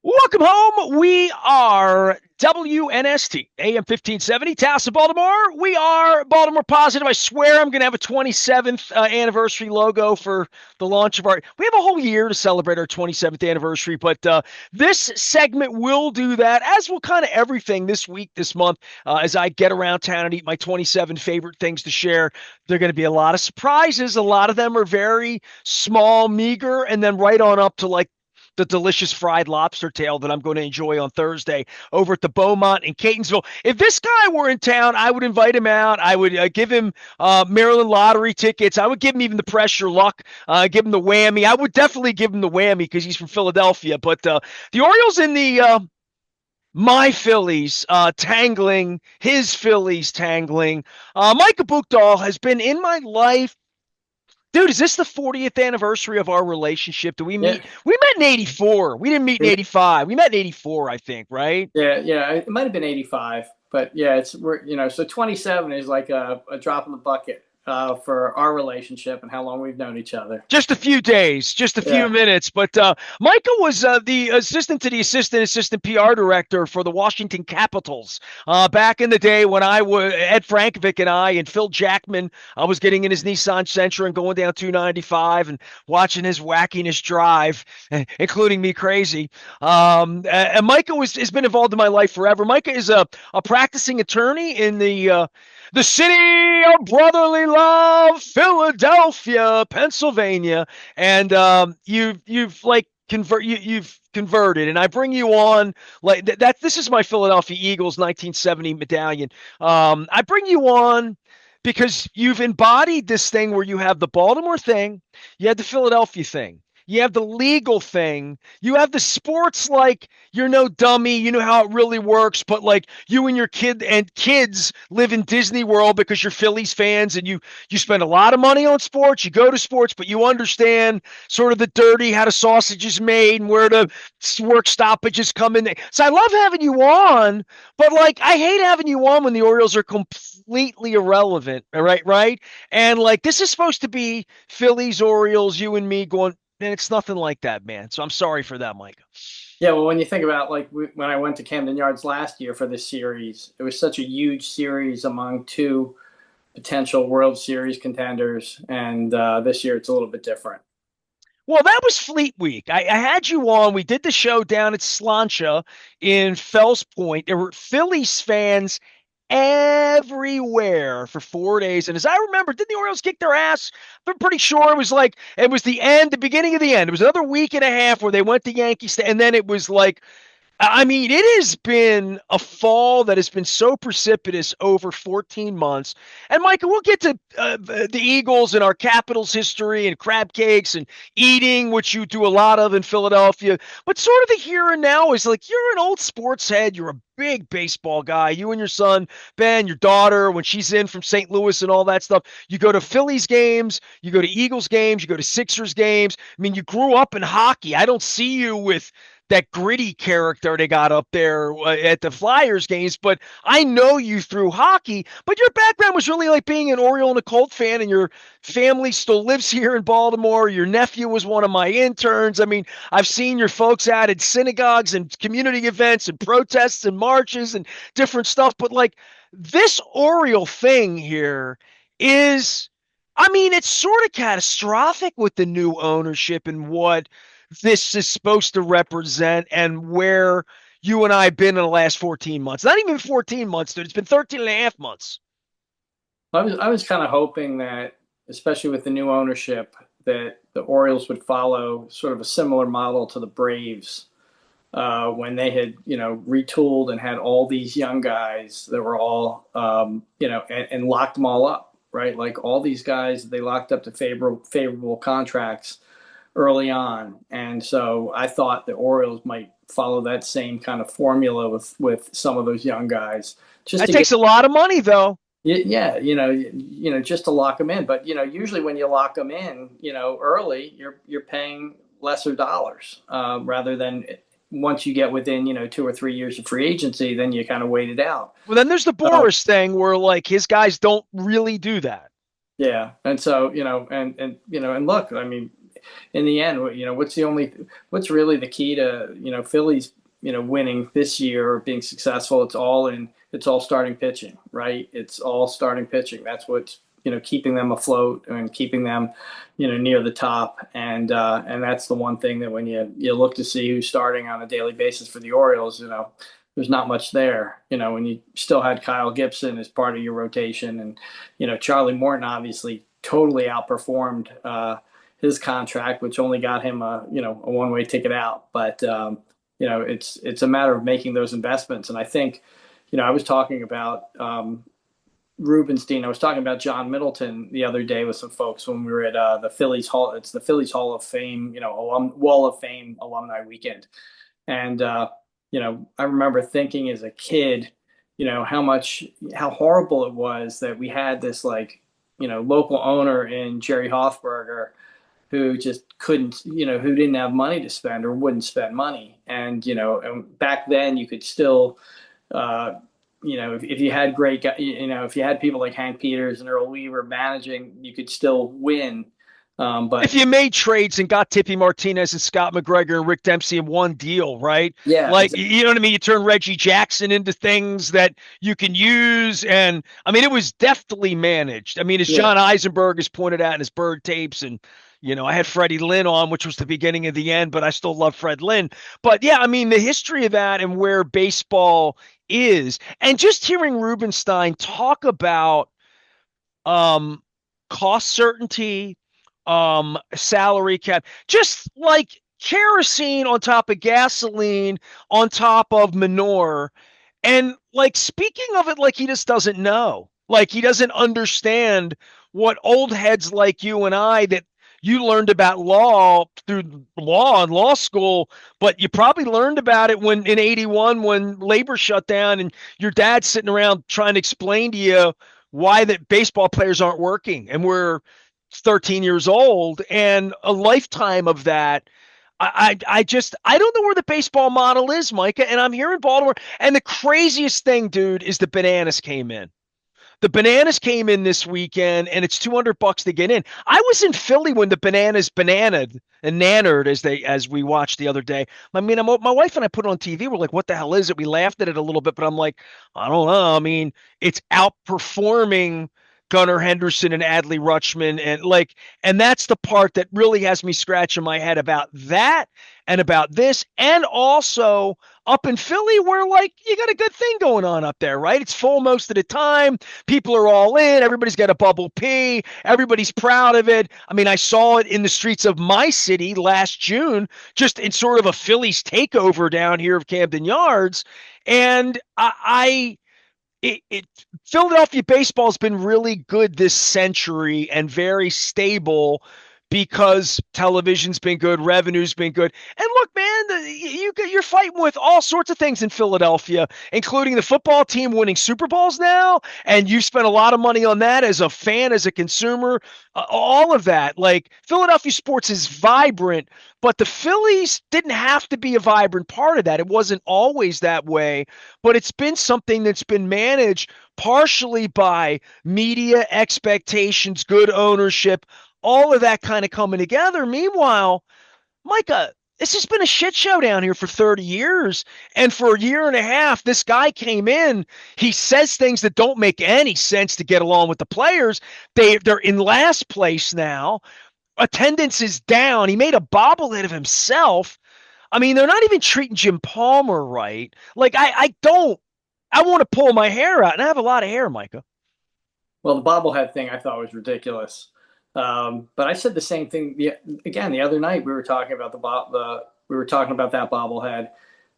Welcome home. We are WNST, AM 1570, Taos of Baltimore. We are Baltimore Positive. I swear I'm going to have a 27th anniversary logo for the launch of our. We have a whole year to celebrate our 27th anniversary, but this segment will do that, as will kind of everything this week, this month, as I get around town and eat my 27 favorite things to share. There are going to be a lot of surprises. A lot of them are very small, meager, and then right on up to like the delicious fried lobster tail that I'm going to enjoy on Thursday over at the Beaumont in Catonsville. If this guy were in town, I would invite him out. I would give him Maryland lottery tickets. I would give him even the pressure luck, give him the whammy. I would definitely give him the whammy because he's from Philadelphia. But the Orioles in the my Phillies tangling, his Phillies tangling. Micah Buchdahl has been in my life. Dude, is this the 40th anniversary of our relationship? Do we Yeah, meet? We met in 84. We didn't meet in it- 85. We met in 84, I think, right? yeah. It might have been 85, but yeah, so 27 is like a drop in the bucket for our relationship and how long we've known each other. Just a few days, just a few Yeah, minutes. But Micah was the assistant to the assistant PR director for the Washington Capitals back in the day when I was Ed Frankovic and I and Phil Jackman. I was getting in his Nissan Sentra and going down 295 and watching his wackiness drive, including me crazy. And Micah has been involved in my life forever. Micah is a practicing attorney in the city of brotherly love, Philadelphia, Pennsylvania, and you've like you've converted, and I bring you on like that. This is my Philadelphia Eagles 1970 medallion. I bring you on because you've embodied this thing where you have the Baltimore thing, you had the Philadelphia thing. You have the legal thing. You have the sports like you're no dummy. You know how it really works, but like you and your kids live in Disney World because you're Phillies fans and you spend a lot of money on sports. You go to sports, but you understand sort of the dirty, how the sausage is made and where the work stoppages come in. So I love having you on, but like I hate having you on when the Orioles are completely irrelevant. All right, right? And like this is supposed to be Phillies, Orioles, you and me going. And it's nothing like that, man. So I'm sorry for that, Micah. yeah. Well, when you think about when I went to Camden Yards last year for this series, it was such a huge series among two potential World Series contenders, and this year it's a little bit different. Well, that was Fleet Week. I had you on. We did the show down at Slancha in Fells Point. There were Phillies fans everywhere for 4 days. And as I remember, didn't the Orioles kick their ass? I'm pretty sure it was like it was the beginning of the end. It was another week and a half where they went to Yankee Stadium, and then it was like I mean, it has been a fall that has been so precipitous over 14 months. And Michael, we'll get to the Eagles and our Capitals history and crab cakes and eating, which you do a lot of in Philadelphia. But sort of the here and now is like you're an old sports head. You're a big baseball guy. You and your son, Ben, your daughter, when she's in from St. Louis and all that stuff, you go to Phillies games, you go to Eagles games, you go to Sixers games. I mean, you grew up in hockey. I don't see you with that gritty character they got up there at the Flyers games, but I know you through hockey. But your background was really like being an Oriole and a Colt fan, and your family still lives here in Baltimore. Your nephew was one of my interns. I mean, I've seen your folks out at synagogues and community events and protests and marches and different stuff. But like this Oriole thing here is, I mean, it's sort of catastrophic with the new ownership and what this is supposed to represent and where you and I have been in the last 14 months. Not even 14 months, dude. It's been 13 and a half months. I was kind of hoping that, especially with the new ownership, that the Orioles would follow sort of a similar model to the Braves when they had, retooled and had all these young guys that were all, and locked them all up, right? Like all these guys, they locked up to favorable contracts early on. And so I thought the Orioles might follow that same kind of formula with some of those young guys just That to get. takes a lot of money, though. Yeah, just to lock them in. But usually when you lock them in, early, you're paying lesser dollars rather than once you get within 2 or 3 years of free agency, then you kind of wait it out. Well, then there's the So Boris thing where like his guys don't really do that. yeah, and so and look, I mean, in the end, what's really the key to, Phillies, winning this year or being successful? It's all starting pitching, right? It's all starting pitching. That's what's, keeping them afloat and keeping them, near the top. And that's the one thing that when you look to see who's starting on a daily basis for the Orioles, there's not much there. When you still had Kyle Gibson as part of your rotation, and Charlie Morton obviously totally outperformed his contract, which only got him a one-way ticket out. But it's a matter of making those investments. And I think, I was talking about Rubenstein. I was talking about John Middleton the other day with some folks when we were at the Phillies Hall. It's the Phillies Hall of Fame, Wall of Fame alumni weekend. And I remember thinking as a kid, how horrible it was that we had this local owner in Jerry Hoffberger who just couldn't, who didn't have money to spend or wouldn't spend money. And back then you could still, if you had if you had people like Hank Peters and Earl Weaver managing, you could still win. But if you made trades and got Tippy Martinez and Scott McGregor and Rick Dempsey in one deal, right? yeah, Like, exactly. you know what I mean? You turn Reggie Jackson into things that you can use. And I mean, it was deftly managed. I mean, as Yeah. John Eisenberg has pointed out in his Bird tapes, and, I had Freddie Lynn on, which was the beginning of the end, but I still love Fred Lynn. But yeah, I mean, the history of that and where baseball is, and just hearing Rubenstein talk about um, cost certainty, salary cap, just like kerosene on top of gasoline on top of manure. And like speaking of it, like he just doesn't know, like he doesn't understand what old heads like you and I that you learned about law through law and law school, but you probably learned about it when in 81 when labor shut down and your dad's sitting around trying to explain to you why that baseball players aren't working and we're 13 years old and a lifetime of that. I don't know where the baseball model is, Micah, and I'm here in Baltimore. And the craziest thing, dude, is the bananas came in. The bananas came in this weekend, and it's $200 to get in. I was in Philly when the bananas bananaed and nannered as we watched the other day. I mean, my wife and I put it on TV. We're like, "What the hell is it?" We laughed at it a little bit, but I'm like, I don't know. I mean, it's outperforming Gunnar Henderson and Adley Rutschman, and that's the part that really has me scratching my head about that and about this, and also up in Philly, where you got a good thing going on up there, right? It's full most of the time. People are all in. Everybody's got a bubble P. Everybody's proud of it. I mean, I saw it in the streets of my city last June, just in sort of a Phillies takeover down here of Camden Yards. And Philadelphia baseball has been really good this century and very stable because television's been good, revenue's been good. And look, man, you're fighting with all sorts of things in Philadelphia, including the football team winning Super Bowls now, and you've spent a lot of money on that as a fan, as a consumer, all of that. Like Philadelphia sports is vibrant, but the Phillies didn't have to be a vibrant part of that. It wasn't always that way, but it's been something that's been managed partially by media expectations, good ownership, all of that kind of coming together. Meanwhile, Micah, this has been a shit show down here for 30 years. And for a year and a half, this guy came in. He says things that don't make any sense to get along with the players. They're in last place now. Attendance is down. He made a bobblehead of himself. I mean, they're not even treating Jim Palmer right. I want to pull my hair out, and I have a lot of hair, Micah. Well, the bobblehead thing I thought was ridiculous. But I said the same thing again the other night. We were talking about we were talking about that bobblehead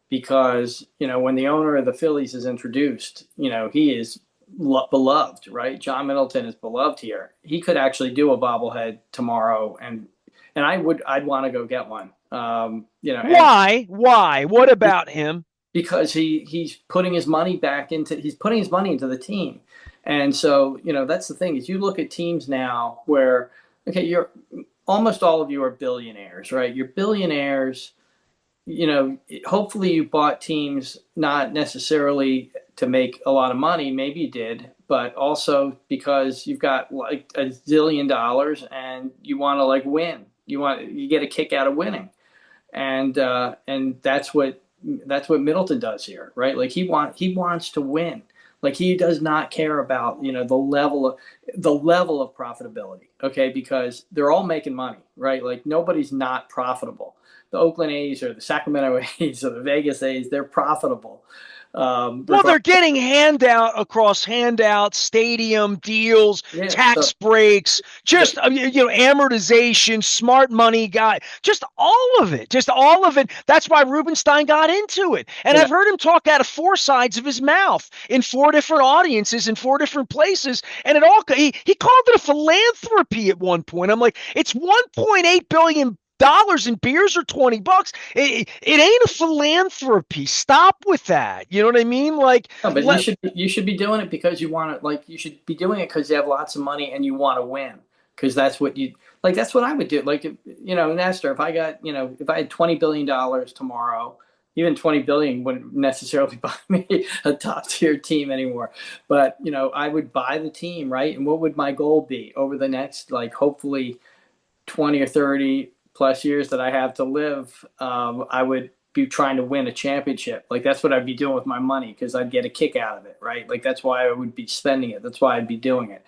because when the owner of the Phillies is introduced, he is beloved, right? John Middleton is beloved here. He could actually do a bobblehead tomorrow, and I'd want to go get one. Why? Why? What about him? Because he's putting his money into the team. And so, that's the thing is you look at teams now where, okay, you're almost all of you are billionaires, right? You're billionaires, hopefully you bought teams not necessarily to make a lot of money. Maybe you did, but also because you've got like $1 zillion and you want to win. You get a kick out of winning, and that's what Middleton does here, right? Like he wants to win. Like he does not care about the level of profitability, okay? Because they're all making money, right? Like nobody's not profitable. The Oakland A's or the Sacramento A's or the Vegas A's, they're profitable. Well, they're Regardless, getting handout, stadium deals, yeah. tax So breaks, the just amortization, smart money guy, just all of it, just all of it. That's why Rubenstein got into it. And you know I've heard him talk out of four sides of his mouth in four different audiences in four different places. And he called it a philanthropy at one point. I'm like, it's 1.8 billion dollars in beers or $20. It ain't a philanthropy. Stop with that. You know what I mean? Like, No, but let you should be doing it because you want to, like, you should be doing it because you have lots of money and you want to win, because that's what you like. That's what I would do. Like, Nestor, if I had $20 billion tomorrow, even 20 billion wouldn't necessarily buy me a top tier team anymore. But I would buy the team, right? And what would my goal be over the next, like, hopefully 20 or 30 plus years that I have to live? I would be trying to win a championship. Like that's what I'd be doing with my money, because I'd get a kick out of it, right? Like that's why I would be spending it. That's why I'd be doing it.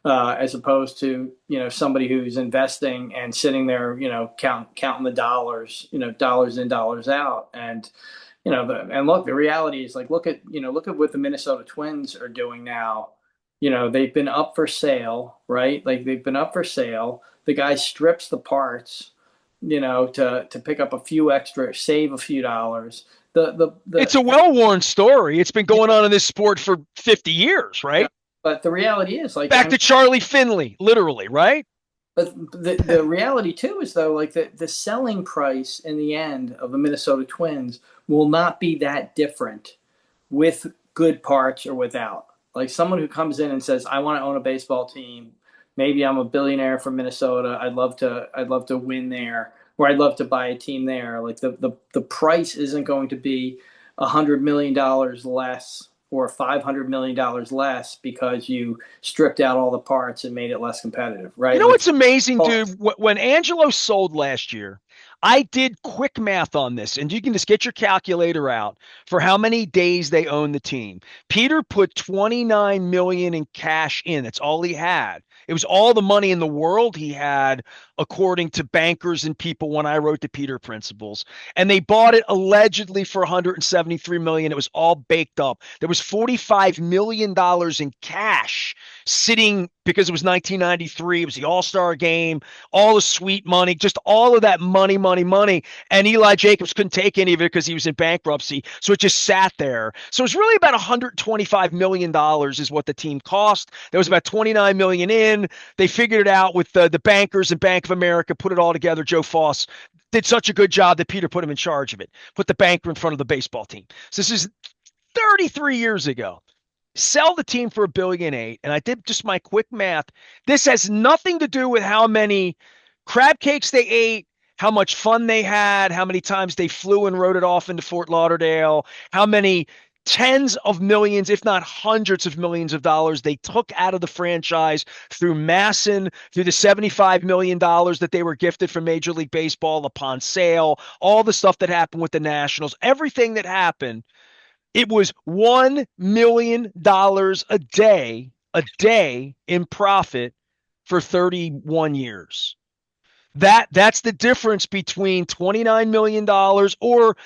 As opposed to somebody who's investing and sitting there, counting the dollars, dollars in, dollars out. And and look, the reality is, like, look at what the Minnesota Twins are doing now. They've been up for sale, right? Like they've been up for sale. The guy strips the parts, to pick up a few extra, save a few dollars. It's a well-worn story. It's been going on in this sport for 50 years, Yeah, right? but the reality is, like, Back to Charlie Finley, literally, right? but the reality too is, though, like the selling price in the end of the Minnesota Twins will not be that different with good parts or without. Like someone who comes in and says, "I want to own a baseball team. Maybe I'm a billionaire from Minnesota. I'd love to win there, or I'd love to buy a team there." Like the price isn't going to be $100 million less or $500 million less because you stripped out all the parts and made it less competitive, You right? know Like, what's amazing, oh, dude? When Angelo sold last year, I did quick math on this, and you can just get your calculator out for how many days they own the team. Peter put 29 million in cash in. That's all he had. It was all the money in the world he had, according to bankers and people when I wrote the Peter Principles. And they bought it allegedly for 173 million. It was all baked up. There was 45 million dollars in cash sitting because it was 1993. It was the All-Star game, all the sweet money, just all of that money, money, money. And Eli Jacobs couldn't take any of it because he was in bankruptcy. So it just sat there. So it's really about $125 million is what the team cost. There was about 29 million in. They figured it out with the bankers and Bank of America, put it all together. Joe Foss did such a good job that Peter put him in charge of it, put the banker in front of the baseball team. So this is 33 years ago. Sell the team for $1.8 billion. And I did just my quick math. This has nothing to do with how many crab cakes they ate, how much fun they had, how many times they flew and rode it off into Fort Lauderdale, how many tens of millions, if not hundreds of millions of dollars they took out of the franchise through Masson, through the $75 million that they were gifted from Major League Baseball upon sale, all the stuff that happened with the Nationals, everything that happened. It was $1 million a day in profit for 31 years. That's the difference between $29 million, or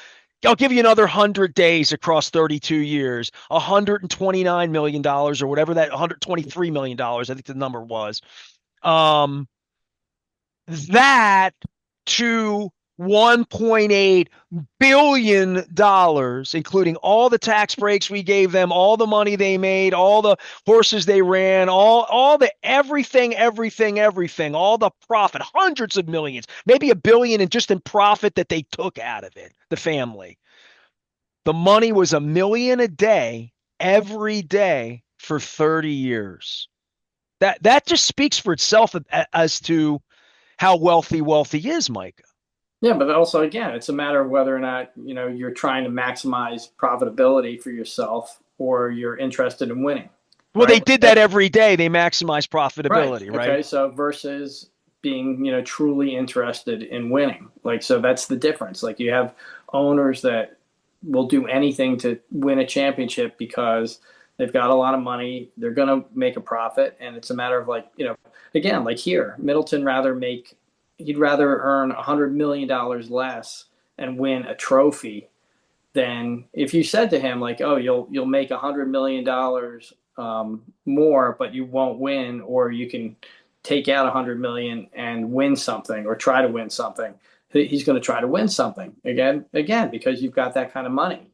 I'll give you another 100 days across 32 years, $129 million, or whatever that $123 million, I think the number was. That to $1.8 billion, including all the tax breaks we gave them, all the money they made, all the horses they ran, all the everything, all the profit, hundreds of millions, maybe $1 billion in just in profit that they took out of it, the family. The money was $1 million a day, every day for 30 years. That just speaks for itself as to how wealthy is, Micah. yeah, but also, again, it's a matter of whether or not you're trying to maximize profitability for yourself or you're interested in winning, Well, they right? did that every day. They maximize Right. profitability, right? Okay. So versus being, truly interested in winning. Like, so that's the difference. Like, you have owners that will do anything to win a championship because they've got a lot of money, they're going to make a profit, and it's a matter of, like, again, like here, Middleton he'd rather earn $100 million less and win a trophy than if you said to him, like, oh, you'll make $100 million more, but you won't win, or you can take out $100 million and win something, or try to win something. He's going to try to win something again, because you've got that kind of money.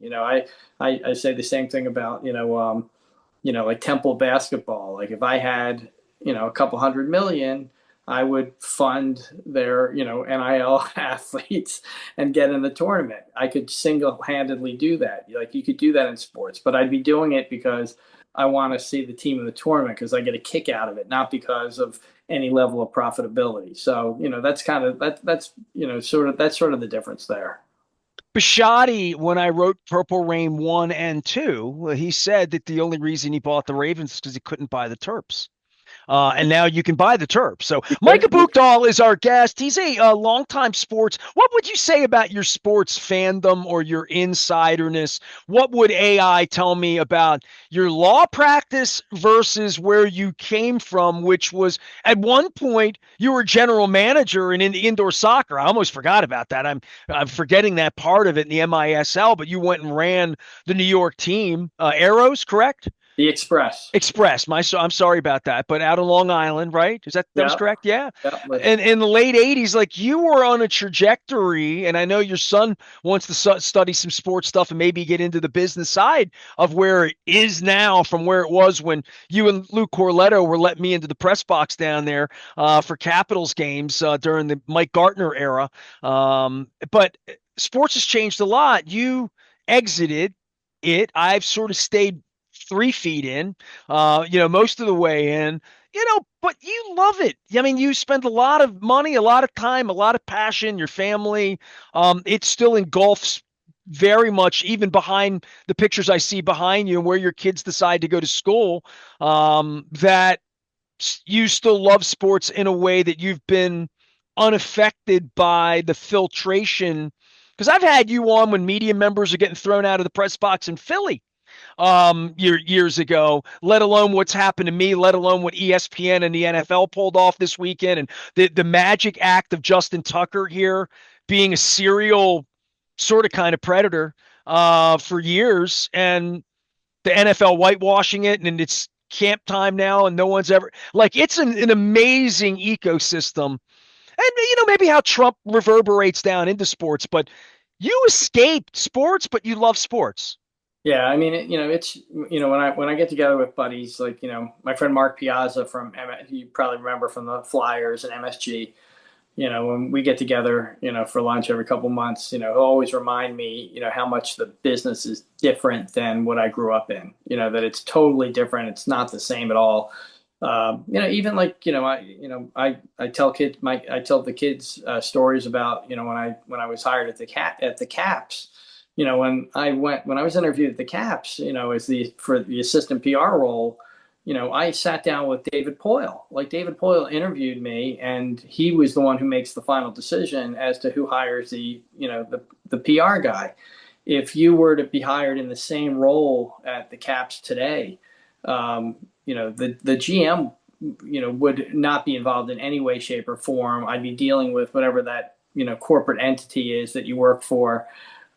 I say the same thing about, like Temple basketball. Like, if I had, a couple $100 million, I would fund their, NIL athletes and get in the tournament. I could single-handedly do that. Like, you could do that in sports, but I'd be doing it because I want to see the team in the tournament, because I get a kick out of it, not because of any level of profitability. So, that's kind of that's sort of the difference there. Bisciotti, when I wrote Purple Rain 1 and 2, well, he said that the only reason he bought the Ravens is because he couldn't buy the Terps. And now you can buy the Terps. So Micah Buchdahl is our guest. He's a longtime sports. What would you say about your sports fandom or your insiderness? What would AI tell me about your law practice versus where you came from, which was at one point you were general manager in indoor soccer. I almost forgot about that. I'm forgetting that part of it in the MISL, but you went and ran the New York team, Arrows, correct? The Express. Express. I'm sorry about that, but out on Long Island, right? That was Yeah. correct? Yeah. Yeah. And in the late '80s, like you were on a trajectory, and I know your son wants to study some sports stuff and maybe get into the business side of where it is now from where it was when you and Lou Corletto were letting me into the press box down there for Capitals games during the Mike Gartner era. But sports has changed a lot. You exited it. I've sort of stayed 3 feet in, most of the way in, but you love it. I mean, you spend a lot of money, a lot of time, a lot of passion, your family. It still engulfs very much, even behind the pictures I see behind you and where your kids decide to go to school, that you still love sports in a way that you've been unaffected by the filtration. Because I've had you on when media members are getting thrown out of the press box in Philly years ago, let alone what's happened to me, let alone what ESPN and the NFL pulled off this weekend, and the magic act of Justin Tucker here being a serial sort of kind of predator for years, and the NFL whitewashing it, and it's camp time now, and no one's ever like it's an amazing ecosystem. And maybe how Trump reverberates down into sports, but you escaped sports, but you love sports. Yeah, I mean, it's when I get together with buddies, like, my friend Mark Piazza from you probably remember from the Flyers and MSG. When we get together, for lunch every couple months, he'll always remind me, how much the business is different than what I grew up in. That it's totally different. It's not the same at all. Even like, I tell the kids stories about, when I was hired at the Caps. When I was interviewed at the Caps, for the assistant PR role, I sat down with David Poyle. Like, David Poyle interviewed me, and he was the one who makes the final decision as to who hires the PR guy. If you were to be hired in the same role at the Caps today, the GM, would not be involved in any way, shape, or form. I'd be dealing with whatever that, corporate entity is that you work for.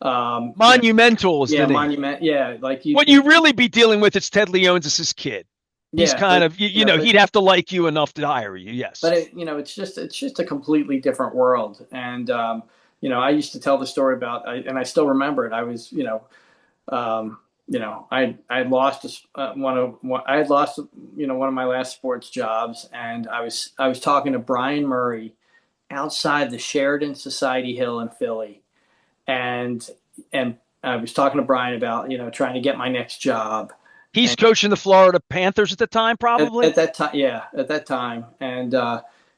Monumental is the name. Monument. Yeah, like what you really be dealing with is Ted Leon's is his kid. He's kind of he'd have to like you enough to hire you. Yes, but it's just a completely different world. And I used to tell the story about, and I still remember it. I was I had lost one of my last sports jobs, and I was talking to Brian Murray outside the Sheridan Society Hill in Philly. And I was talking to Brian about, trying to get my next job. He's coaching the Florida Panthers at the time, probably. At that time, yeah, at that time. And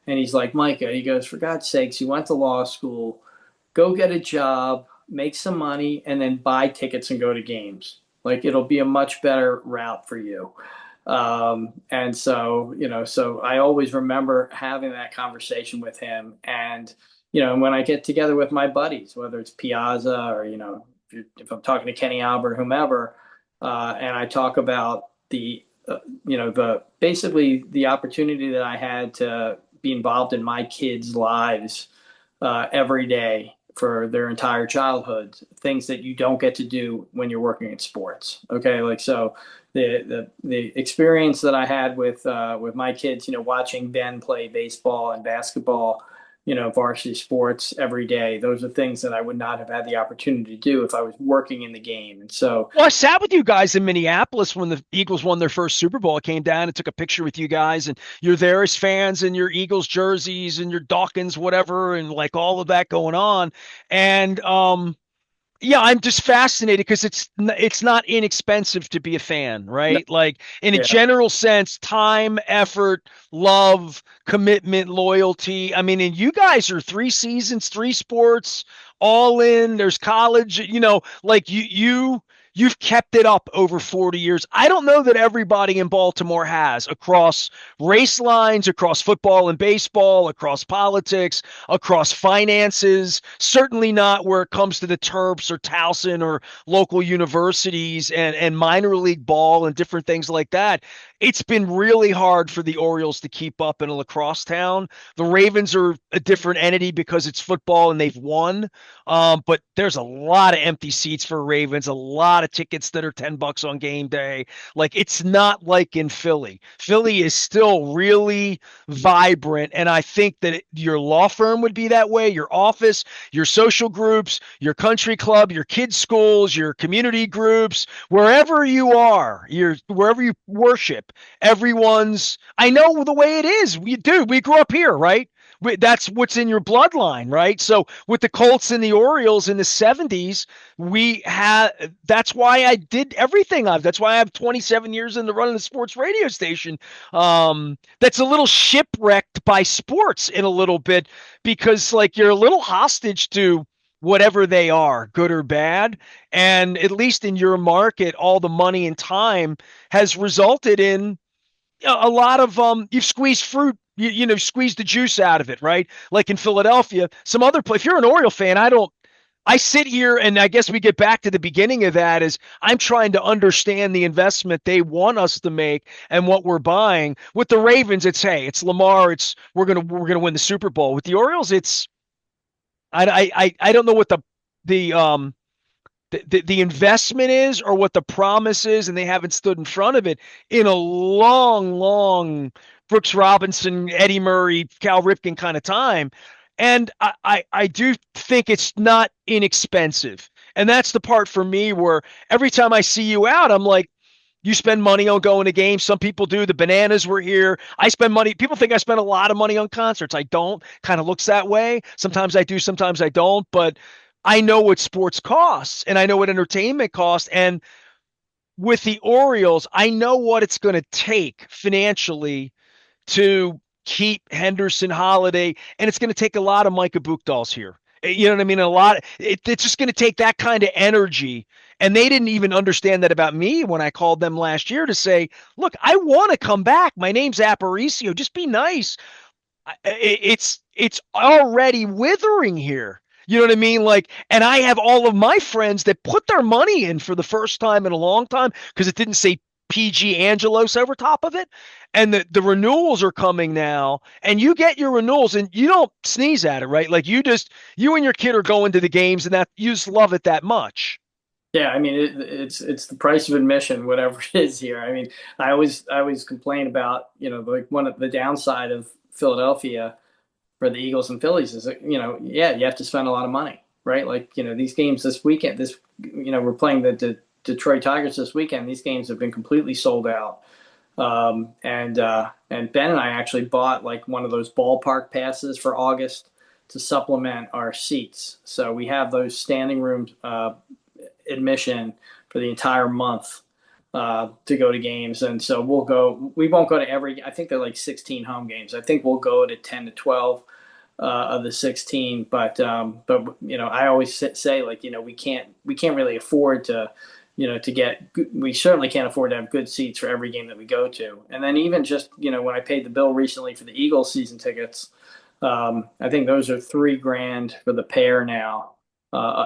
he's like, Micah, he goes, for God's sakes, you went to law school, go get a job, make some money, and then buy tickets and go to games. Like, it'll be a much better route for you. And so, so I always remember having that conversation with him. And, when I get together with my buddies, whether it's Piazza or, if I'm talking to Kenny Albert, whomever, and I talk about the basically the opportunity that I had to be involved in my kids' lives every day for their entire childhood, things that you don't get to do when you're working in sports. Okay, like so the experience that I had with my kids, watching Ben play baseball and basketball, varsity sports every day. Those are things that I would not have had the opportunity to do if I was working in the game. And so, Well, I sat with you guys in Minneapolis when the Eagles won their first Super Bowl. I came down and took a picture with you guys, and you're there as fans in your Eagles jerseys and your Dawkins, whatever, and like all of that going on. And yeah, I'm just fascinated because it's not inexpensive to be a fan, no, right? Like in a yeah, general sense, time, effort, love, commitment, loyalty. I mean, and you guys are 3 seasons, 3 sports, all in. There's college, like you've kept it up over 40 years. I don't know that everybody in Baltimore has across race lines, across football and baseball, across politics, across finances, certainly not where it comes to the Terps or Towson or local universities and minor league ball and different things like that. It's been really hard for the Orioles to keep up in a lacrosse town. The Ravens are a different entity because it's football and they've won. But there's a lot of empty seats for Ravens, a lot of tickets that are $10 on game day. Like it's not like in Philly. Philly is still really vibrant. And I think that your law firm would be that way, your office, your social groups, your country club, your kids' schools, your community groups, wherever you are, wherever you worship, everyone's, I know the way it is. We grew up here, right? That's what's in your bloodline, right? So with the Colts and the Orioles in the 70s, we had that's why I did everything that's why I have 27 years in the running the sports radio station. That's a little shipwrecked by sports in a little bit because like you're a little hostage to whatever they are, good or bad. And at least in your market, all the money and time has resulted in a lot of you've squeezed fruit, squeeze the juice out of it, right? Like in Philadelphia, some other place. If you're an Oriole fan, I sit here and I guess we get back to the beginning of that is I'm trying to understand the investment they want us to make and what we're buying. With the Ravens, it's hey, it's Lamar, it's we're gonna win the Super Bowl. With the Orioles, it's I don't know what the the investment is or what the promise is, and they haven't stood in front of it in a long, long Brooks Robinson, Eddie Murray, Cal Ripken kind of time. And I do think it's not inexpensive. And that's the part for me where every time I see you out, I'm like, you spend money on going to games. Some people do. The Bananas were here. I spend money. People think I spend a lot of money on concerts. I don't. Kind of looks that way. Sometimes I do, sometimes I don't. But I know what sports costs and I know what entertainment costs. And with the Orioles, I know what it's going to take financially to keep Henderson, Holiday, and it's going to take a lot of Micah Buchdahls here. You know what I mean? It's just going to take that kind of energy. And they didn't even understand that about me when I called them last year to say, look, I want to come back. My name's Aparicio. Just be nice. It's already withering here. You know what I mean? Like, and I have all of my friends that put their money in for the first time in a long time because it didn't say PG Angelos over top of it. And the renewals are coming now, and you get your renewals and you don't sneeze at it, right? Like you and your kid are going to the games and that you just love it that much. yeah. I mean, it's the price of admission, whatever it is here. I mean, I always complain about like one of the downside of Philadelphia for the Eagles and Phillies is that, yeah, you have to spend a lot of money, right? Like, these games this weekend, we're playing the Detroit Tigers this weekend. These games have been completely sold out. And Ben and I actually bought like one of those ballpark passes for August to supplement our seats. So we have those standing room admission for the entire month to go to games. And so we won't go to I think they're like 16 home games. I think we'll go to 10 to 12 of the 16. But I always say like, we can't really afford to, to get, we certainly can't afford to have good seats for every game that we go to. And then even just, when I paid the bill recently for the Eagles season tickets, I think those are $3,000 for the pair now,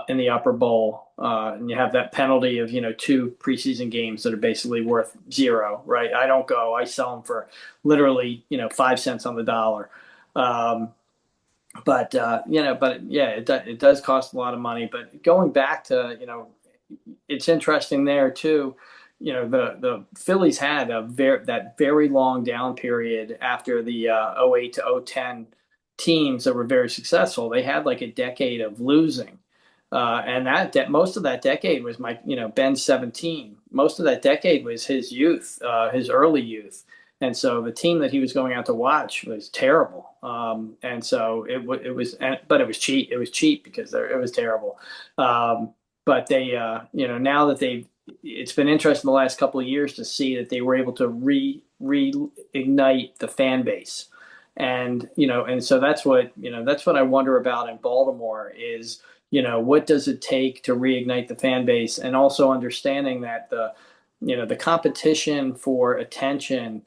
in the upper bowl. And you have that penalty of, two preseason games that are basically worth zero, right? I don't go, I sell them for literally, 5 cents on the dollar. But yeah, it does cost a lot of money. But going back to, it's interesting there too. The Phillies had that very long down period after the 08 to 010 teams that were very successful. They had like a decade of losing. And most of that decade was Ben's 17. Most of that decade was his youth, his early youth. And so the team that he was going out to watch was terrible. And so but it was cheap. It was cheap because it was terrible. But they, now that it's been interesting the last couple of years to see that they were able to reignite the fan base. And, and so that's what I wonder about in Baltimore is, what does it take to reignite the fan base, and also understanding that the competition for attention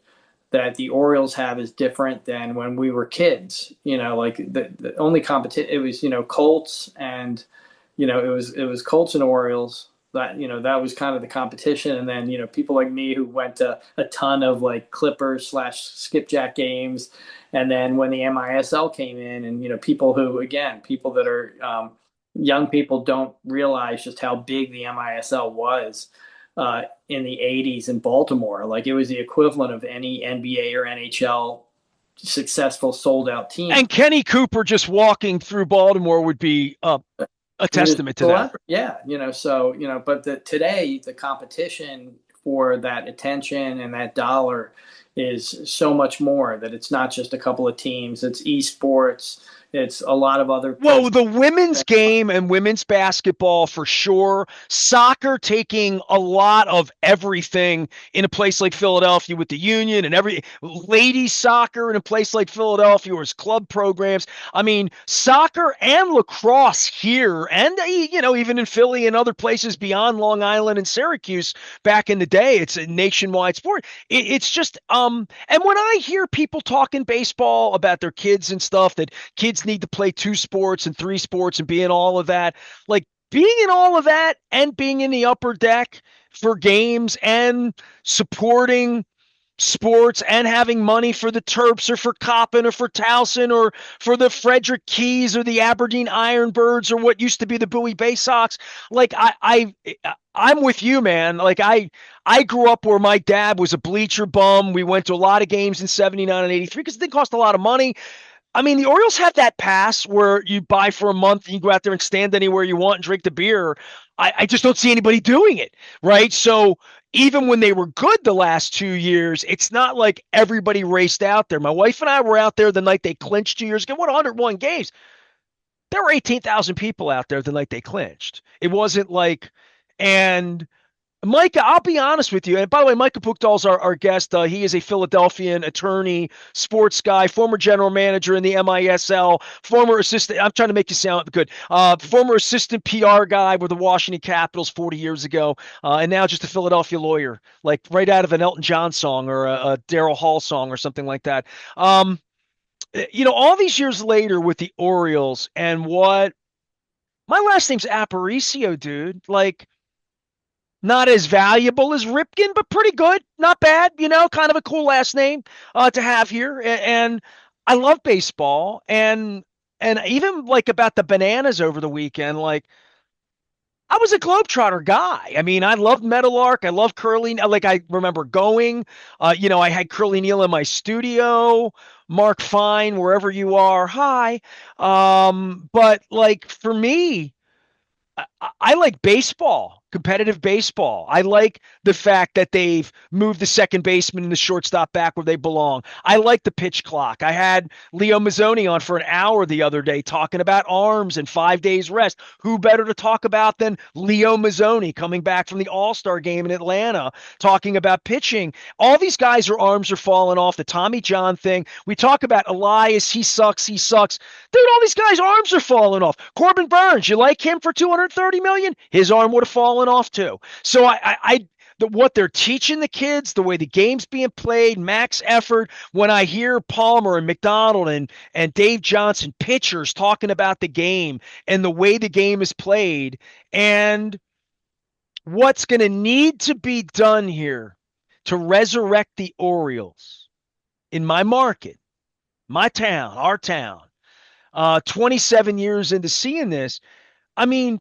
that the Orioles have is different than when we were kids. Like the only competition, it was, Colts and, it was Colts and Orioles. That was kind of the competition. And then, people like me who went to a ton of like Clippers / skipjack games. And then when the MISL came in, and, people that are, young people don't realize just how big the MISL was in the 80s in Baltimore. Like it was the equivalent of any NBA or NHL successful sold out team. And Kenny Cooper just walking through Baltimore would be a testament to that. Yeah. But today the competition for that attention and that dollar is so much more, that it's not just a couple of teams. It's esports. It's a lot of other. Whoa, the women's game and women's basketball for sure. Soccer taking a lot of everything in a place like Philadelphia with the Union, and ladies soccer in a place like Philadelphia where it's club programs. I mean, soccer and lacrosse here, and even in Philly and other places beyond Long Island and Syracuse back in the day, it's a nationwide sport. It's just and when I hear people talking baseball about their kids and stuff, that kids need to play 2 sports and 3 sports and be in all of that. Like being in all of that and being in the upper deck for games and supporting sports and having money for the Terps or for Coppin or for Towson or for the Frederick Keys or the Aberdeen Ironbirds or what used to be the Bowie Bay Sox. Like I'm with you, man. Like I grew up where my dad was a bleacher bum. We went to a lot of games in 79 and 83 because it didn't cost a lot of money. I mean, the Orioles have that pass where you buy for a month and you go out there and stand anywhere you want and drink the beer. I just don't see anybody doing it, right? So even when they were good the last 2 years, it's not like everybody raced out there. My wife and I were out there the night they clinched 2 years ago. What, 101 games? There were 18,000 people out there the night they clinched. It wasn't like, and Micah, I'll be honest with you. And by the way, Micah Buchdahl's our guest. He is a Philadelphian attorney, sports guy, former general manager in the MISL, former assistant. I'm trying to make you sound good. Former assistant PR guy with the Washington Capitals 40 years ago, and now just a Philadelphia lawyer, like right out of an Elton John song or a Daryl Hall song or something like that. All these years later with the Orioles, and my last name's Aparicio, dude. Like, not as valuable as Ripken, but pretty good. Not bad, kind of a cool last name to have here. And I love baseball. And even like about the Bananas over the weekend, like I was a Globetrotter guy. I mean, I loved Meadowlark. I love Curly. Like I remember going, I had Curly Neal in my studio, Mark Fine, wherever you are. Hi. But like for me, I like baseball, competitive baseball. I like the fact that they've moved the second baseman and the shortstop back where they belong. I like the pitch clock. I had Leo Mazzoni on for an hour the other day talking about arms and 5 days rest. Who better to talk about than Leo Mazzoni coming back from the All-Star game in Atlanta, talking about pitching. All these guys, their arms are falling off. The Tommy John thing. We talk about Elias. He sucks. Dude, all these guys' arms are falling off. Corbin Burns, you like him for 230 30 million, his arm would have fallen off too. So what they're teaching the kids, the way the game's being played, max effort. When I hear Palmer and McDonald and Dave Johnson, pitchers, talking about the game and the way the game is played, and what's going to need to be done here to resurrect the Orioles in my market, my town, our town, 27 years into seeing this, I mean,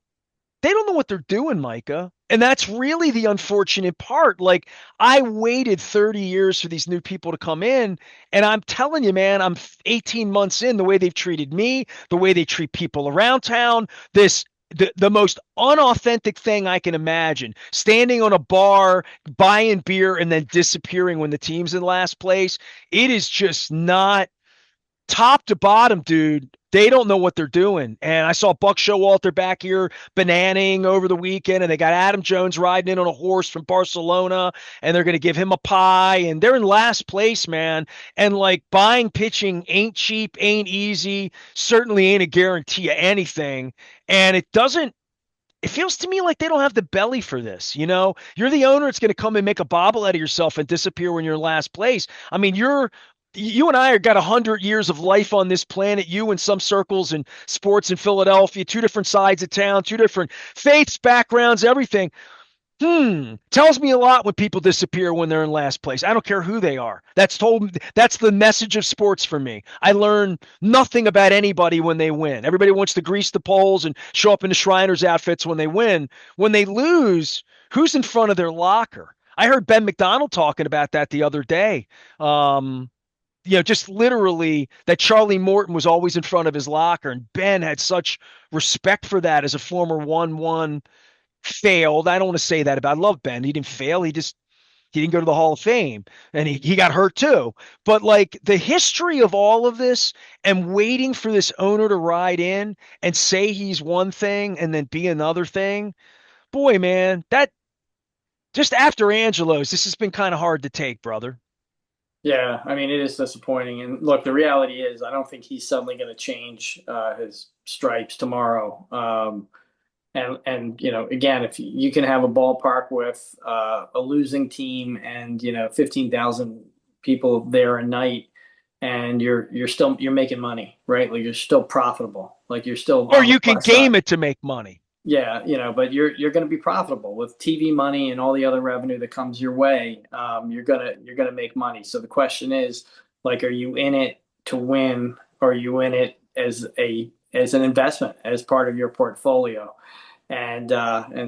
they don't know what they're doing, Micah. And that's really the unfortunate part. Like, I waited 30 years for these new people to come in. And I'm telling you, man, I'm 18 months in, the way they've treated me, the way they treat people around town, the most unauthentic thing I can imagine. Standing on a bar, buying beer, and then disappearing when the team's in last place. It is just not top to bottom, dude. They don't know what they're doing. And I saw Buck Showalter back here bananing over the weekend, and they got Adam Jones riding in on a horse from Barcelona, and they're going to give him a pie. And they're in last place, man. And like, buying pitching ain't cheap, ain't easy, certainly ain't a guarantee of anything. And it feels to me like they don't have the belly for this. You know, you're the owner. It's going to come and make a bobblehead of yourself and disappear when you're in last place. I mean, you and I are got 100 years of life on this planet. You in some circles and sports in Philadelphia, two different sides of town, two different faiths, backgrounds, everything. Tells me a lot when people disappear when they're in last place. I don't care who they are. That's the message of sports for me. I learn nothing about anybody when they win. Everybody wants to grease the poles and show up in the Shriners outfits when they win. When they lose, who's in front of their locker? I heard Ben McDonald talking about that the other day. Just literally that Charlie Morton was always in front of his locker, and Ben had such respect for that as a former 1-1 failed. I don't want to say that about. I love Ben. He didn't fail. He didn't go to the Hall of Fame, and he got hurt too. But like, the history of all of this and waiting for this owner to ride in and say he's one thing and then be another thing, boy, man, that just after Angelo's, this has been kind of hard to take, brother. Yeah, I mean, it is disappointing. And look, the reality is, I don't think he's suddenly going to change his stripes tomorrow. And again, if you can have a ballpark with a losing team and 15,000 people there a night, and you're making money, right? Like, you're still profitable, like you're still Or on the you can plus side. game it to make money. Yeah, but you're going to be profitable with TV money and all the other revenue that comes your way. You're gonna make money. So the question is, like, are you in it to win, or are you in it as an investment, as part of your portfolio? And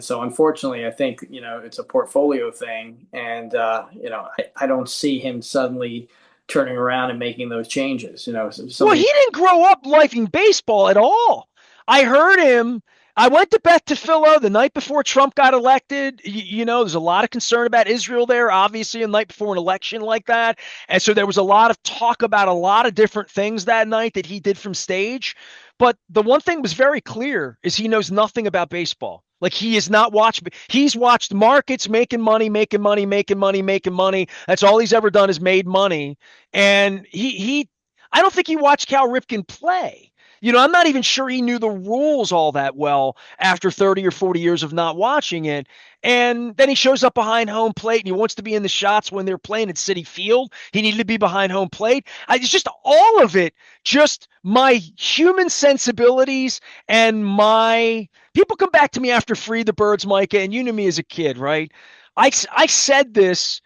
so, unfortunately, I think it's a portfolio thing, and I don't see him suddenly turning around and making those changes. Well, he didn't grow up liking baseball at all. I heard him. I went to Beth to Philo the night before Trump got elected. There's a lot of concern about Israel there, obviously, a night before an election like that. And so there was a lot of talk about a lot of different things that night that he did from stage. But the one thing was very clear is he knows nothing about baseball. Like, he has not watched. He's watched markets, making money, making money, making money, making money. That's all he's ever done is made money. And I don't think he watched Cal Ripken play. I'm not even sure he knew the rules all that well after 30 or 40 years of not watching it. And then he shows up behind home plate, and he wants to be in the shots when they're playing at Citi Field. He needed to be behind home plate. It's just all of it, just my human sensibilities and my people come back to me after Free the Birds, Micah, and you knew me as a kid, right? I said this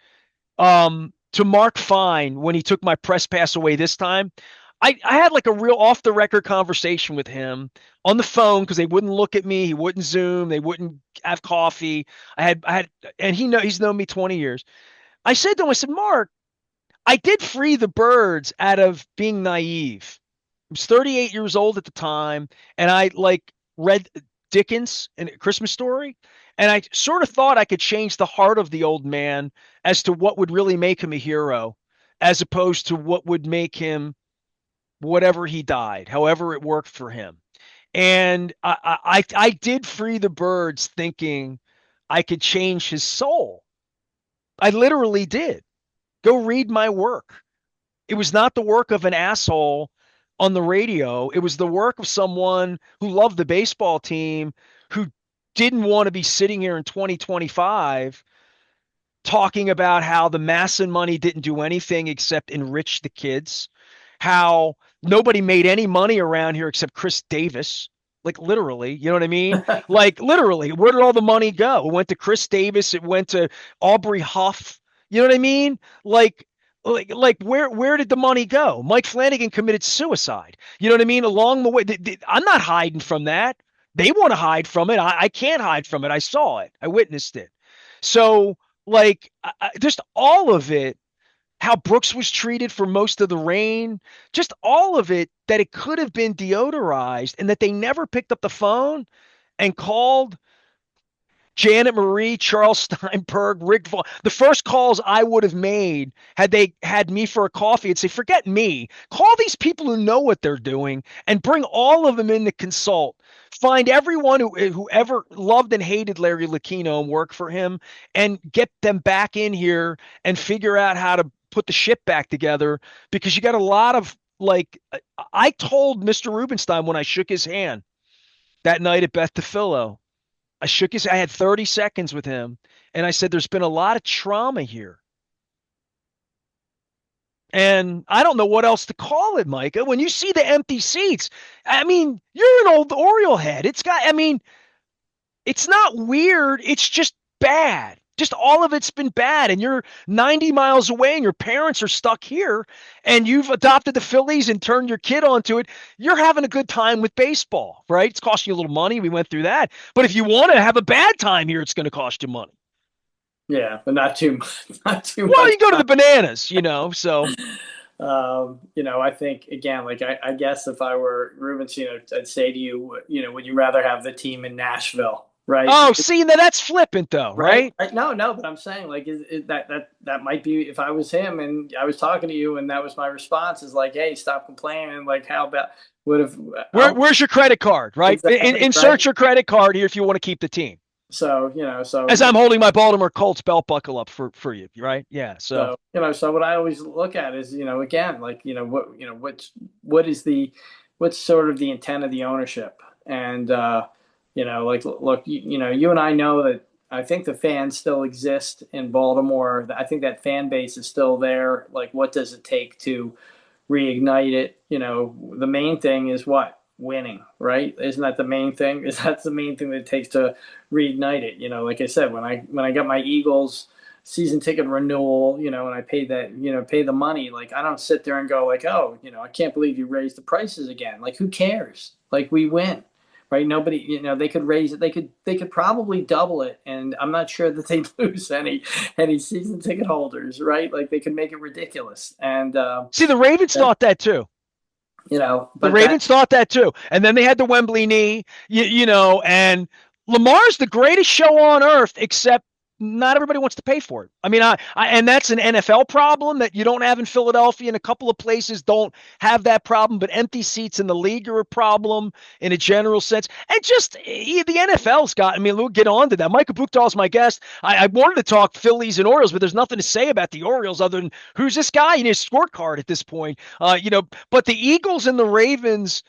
to Mark Fine when he took my press pass away this time. I had like a real off the record conversation with him on the phone, because they wouldn't look at me. He wouldn't Zoom. They wouldn't have coffee. And he's known me 20 years. I said to him, I said, Mark, I did Free the Birds out of being naive. I was 38 years old at the time, and I like read Dickens and A Christmas Story. And I sort of thought I could change the heart of the old man as to what would really make him a hero, as opposed to what would make him whatever he died, however it worked for him. And I did Free the Birds thinking I could change his soul. I literally did. Go read my work. It was not the work of an asshole on the radio. It was the work of someone who loved the baseball team, who didn't want to be sitting here in 2025 talking about how the Masson money didn't do anything except enrich the kids, how nobody made any money around here except Chris Davis. Like literally, you know what I mean? Like literally, where did all the money go? It went to Chris Davis. It went to Aubrey Huff. You know what I mean? Like where did the money go? Mike Flanagan committed suicide. You know what I mean? Along the way, I'm not hiding from that. They want to hide from it. I can't hide from it. I saw it. I witnessed it. So like just all of it, how Brooks was treated for most of the rain, just all of it, that it could have been deodorized and that they never picked up the phone and called Janet Marie, Charles Steinberg, Rick Vaughn. The first calls I would have made had they had me for a coffee and say, forget me. Call these people who know what they're doing and bring all of them in to consult. Find everyone who ever loved and hated Larry Lucchino and work for him and get them back in here and figure out how to put the ship back together, because you got a lot of like, I told Mr. Rubenstein when I shook his hand that night at Beth DeFillo, I had 30 seconds with him, and I said, there's been a lot of trauma here. And I don't know what else to call it, Micah. When you see the empty seats, I mean, you're an old Oriole head. It's not weird. It's just bad. Just all of it's been bad. And you're 90 miles away and your parents are stuck here and you've adopted the Phillies and turned your kid onto it. You're having a good time with baseball, right? It's costing you a little money. We went through that. But if you want to have a bad time here, it's going to cost you money. Yeah, but not too much. Not too Well, much. you go to the bananas, so. I think again, like I guess if I were Rubens, I'd say to you, would you rather have the team in Nashville, right? Oh, see, now that's flippant though, right? No, but I'm saying like is that might be if I was him and I was talking to you and that was my response is like, hey, stop complaining. Like, how about would have where's your credit card, right? Exactly, Insert right? your credit card here if you want to keep the team. So As I'm holding my Baltimore Colts belt buckle up for you, right? Yeah. So so what I always look at is again like what's sort of the intent of the ownership and like look you and I know that I think the fans still exist in Baltimore. I think that fan base is still there. Like, what does it take to reignite it? The main thing is what? Winning, right? Isn't that the main thing? That's the main thing that it takes to reignite it? Like I said, when I got my Eagles season ticket renewal, and I paid that, pay the money, like I don't sit there and go like, oh, I can't believe you raised the prices again. Like, who cares? Like, we win. Right? Nobody, they could raise it. They could probably double it, and I'm not sure that they'd lose any season ticket holders. Right? Like, they could make it ridiculous. And see, the Ravens thought that too. But the Ravens thought that too, and then they had the Wembley knee. And Lamar's the greatest show on earth, except not everybody wants to pay for it. I mean, and that's an NFL problem that you don't have in Philadelphia, and a couple of places don't have that problem, but empty seats in the league are a problem in a general sense. And just the NFL's got, I mean, we'll get on to that. Micah Buchdahl's my guest. I wanted to talk Phillies and Orioles, but there's nothing to say about the Orioles other than who's this guy in his scorecard at this point. But the Eagles and the Ravens,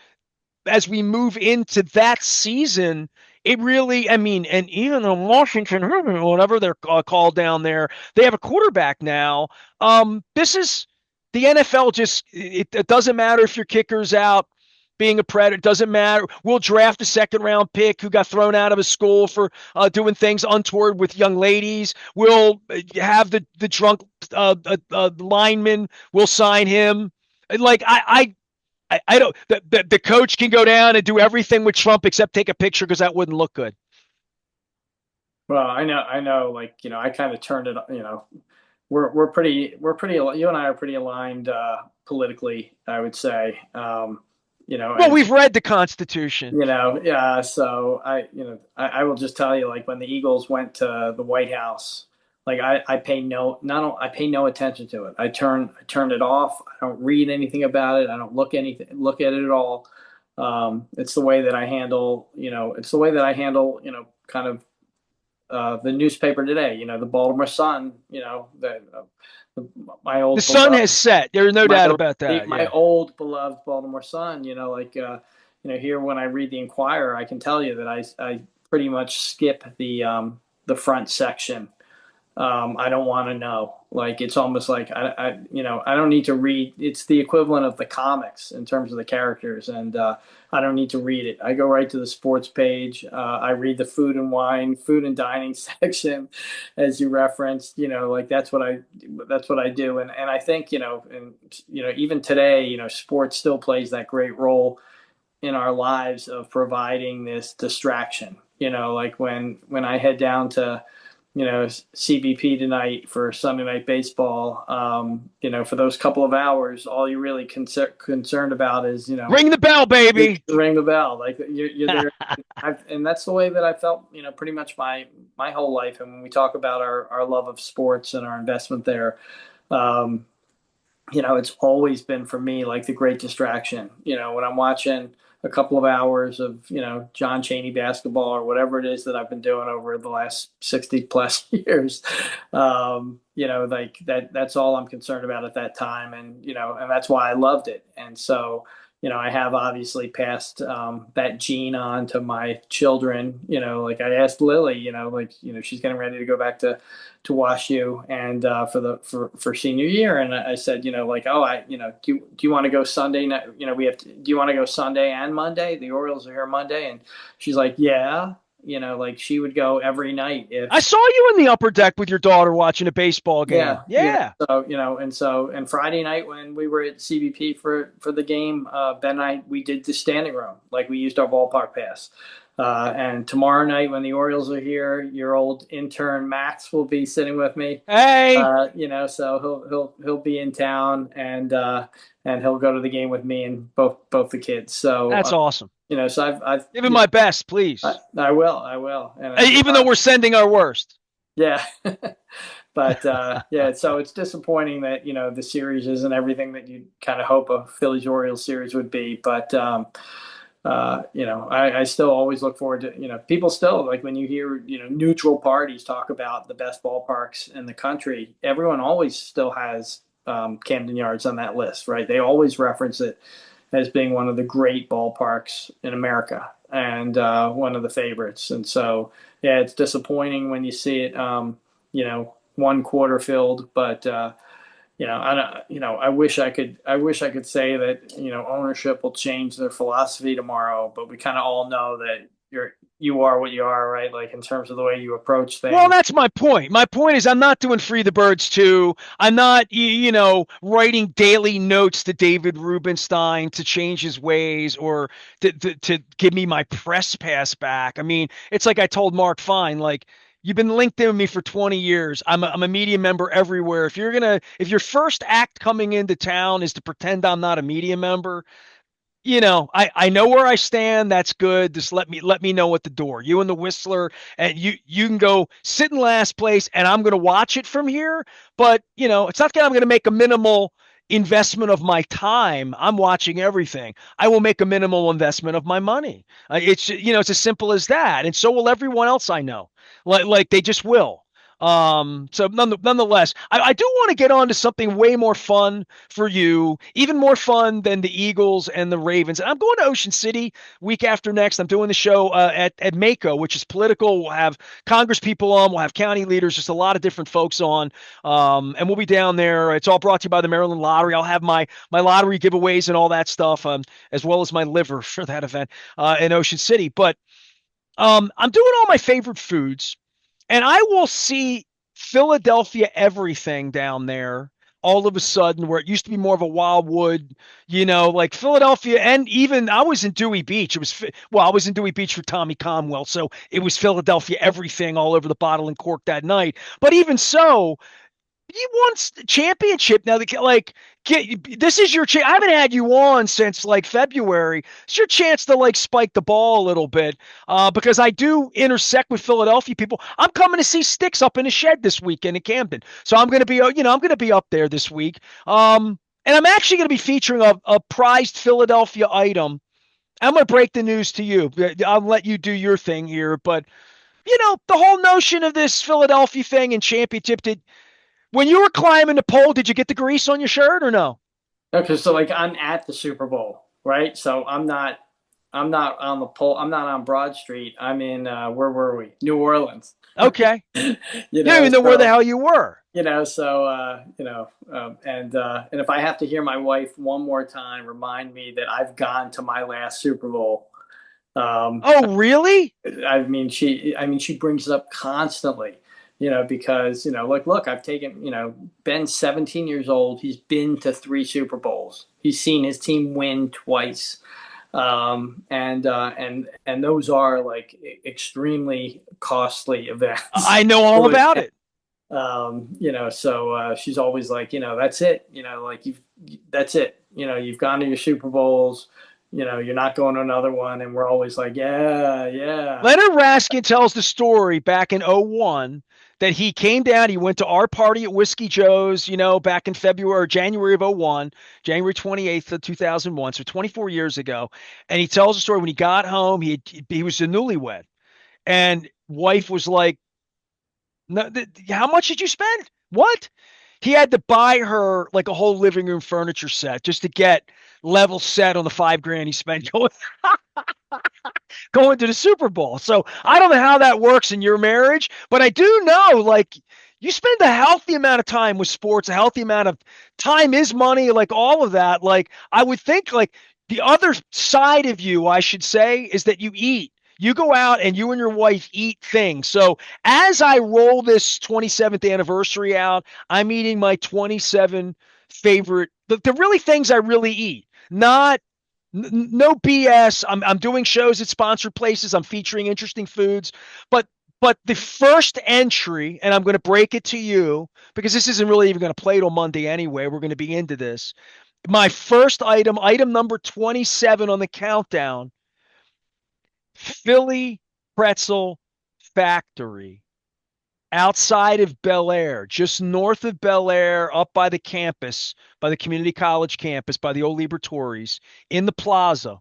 as we move into that season, it really, I mean, and even in Washington, whatever they're called down there, they have a quarterback now. This is the NFL. Just it doesn't matter if your kicker's out being a predator. It doesn't matter. We'll draft a second round pick who got thrown out of a school for doing things untoward with young ladies. We'll have the drunk lineman. We'll sign him. Like I don't. The coach can go down and do everything with Trump except take a picture because that wouldn't look good. Well, I know. Like, I kind of turned it. We're pretty. You and I are pretty aligned politically, I would say. Well, we've read the Constitution. Yeah. So I will just tell you, like, when the Eagles went to the White House, like I pay no attention to it. I turned it off. I don't read anything about it. I don't look at it at all. It's the way that I handle, kind of the newspaper today. The Baltimore Sun. My old the sun has set. There's no doubt about that. My old beloved Baltimore Sun. Here when I read the Inquirer, I can tell you that pretty much skip the front section. I don't want to know. Like it's almost like I don't need to read. It's the equivalent of the comics in terms of the characters, and I don't need to read it. I go right to the sports page. I read the food and dining section, as you referenced. Like that's what I do, and I think and even today, sports still plays that great role in our lives of providing this distraction. Like when I head down to CBP tonight for Sunday night baseball. For those couple of hours, all you're really concerned about is Ring the bell, baby. ring the bell. Like you're there, and that's the way that I felt. Pretty much my whole life. And when we talk about our love of sports and our investment there, um, it's always been for me like the great distraction. When I'm watching a couple of hours of, John Chaney basketball or whatever it is that I've been doing over the last 60 plus years, like that's all I'm concerned about at that time. And that's why I loved it. And so, I have obviously passed that gene on to my children. Like I asked Lily, she's getting ready to go back to Wash U and for senior year, and I said, like, oh, do you want to go Sunday night? Do you want to go Sunday and Monday? The Orioles are here Monday, and she's like, yeah. Like she would go every night if I saw you in the upper deck with your daughter watching a baseball game. yeah, Yeah. and Friday night when we were at CBP for the game, Ben and we did the standing room, like we used our ballpark pass. And tomorrow night when the Orioles are here, your old intern Max will be sitting with me. Hey, So he'll be in town and he'll go to the game with me and both the kids. So that's awesome. so I've Give him my best, please. I will, and Even though we're sending our worst. yeah. But yeah, so it's disappointing that the series isn't everything that you kind of hope a Phillies Orioles series would be. But I still always look forward to people still like when you hear neutral parties talk about the best ballparks in the country. Everyone always still has Camden Yards on that list, right? They always reference it as being one of the great ballparks in America and one of the favorites. And so yeah, it's disappointing when you see it. One quarter filled, but I don't, I wish I could say that, ownership will change their philosophy tomorrow, but we kind of all know that you are what you are, right? Like in terms of the way you approach things. Well, that's my point. My point is I'm not doing Free the Birds too. I'm not, writing daily notes to David Rubenstein to change his ways or to give me my press pass back. I mean, it's like I told Mark Fine, like, you've been linked in with me for 20 years. I'm a media member everywhere. If your first act coming into town is to pretend I'm not a media member, I know where I stand. That's good. Just let me know at the door. You and the Whistler, and you can go sit in last place, and I'm going to watch it from here. But it's not that I'm going to make a minimal investment of my time. I'm watching everything. I will make a minimal investment of my money. It's as simple as that, and so will everyone else I know. Like they just will. So nonetheless, I do want to get on to something way more fun for you, even more fun than the Eagles and the Ravens. And I'm going to Ocean City week after next. I'm doing the show at Mako, which is political. We'll have Congress people on, we'll have county leaders, just a lot of different folks on. And we'll be down there. It's all brought to you by the Maryland Lottery. I'll have my lottery giveaways and all that stuff, as well as my liver for that event in Ocean City. But I'm doing all my favorite foods. And I will see Philadelphia everything down there all of a sudden, where it used to be more of a wildwood, like Philadelphia. And even I was in Dewey Beach. I was in Dewey Beach for Tommy Conwell. So it was Philadelphia everything all over the bottle and cork that night. But even so, you won the championship. Now, this is your chance. I haven't had you on since like February. It's your chance to like spike the ball a little bit, because I do intersect with Philadelphia people. I'm coming to see Sticks up in the shed this weekend in Camden, so I'm going to be, I'm going to be up there this week. And I'm actually going to be featuring a prized Philadelphia item. I'm going to break the news to you. I'll let you do your thing here, but the whole notion of this Philadelphia thing and championship when you were climbing the pole, did you get the grease on your shirt or no? Okay, so like I'm at the Super Bowl, right? So I'm not I'm not on the pole. I'm not on Broad Street. I'm in where were we? New Orleans. Okay. You You don't know, even know where the so hell you were. and if I have to hear my wife one more time remind me that I've gone to my last Super Bowl, um, Oh, really? I mean, she brings it up constantly, because, look, I've taken, Ben's 17 years old. He's been to three Super Bowls. He's seen his team win twice. And those are like extremely costly events. I know all about it. So she's always like, that's it, like that's it, you've gone to your Super Bowls, you're not going to another one. And we're always like, yeah, yeah. Leonard Raskin tells the story back in '01 that he came down, he went to our party at Whiskey Joe's, back in February or January of '01, January 28th of 2001, so 24 years ago. And he tells the story when he got home, he was a newlywed. And wife was like, no, how much did you spend? What? He had to buy her like a whole living room furniture set just to get level set on the 5 grand he spent going to the Super Bowl. So I don't know how that works in your marriage, but I do know like you spend a healthy amount of time with sports, a healthy amount of time is money, like all of that. Like I would think like the other side of you, I should say, is that you eat. You go out and you and your wife eat things. So as I roll this 27th anniversary out, I'm eating my 27 favorite, the really things I really eat, not no BS. I'm doing shows at sponsored places. I'm featuring interesting foods, but the first entry, and I'm going to break it to you because this isn't really even going to play till Monday anyway. We're going to be into this. My first item number 27 on the countdown, Philly Pretzel Factory outside of Bel Air, just north of Bel Air, up by the campus, by the community college campus, by the old Libertories, in the plaza.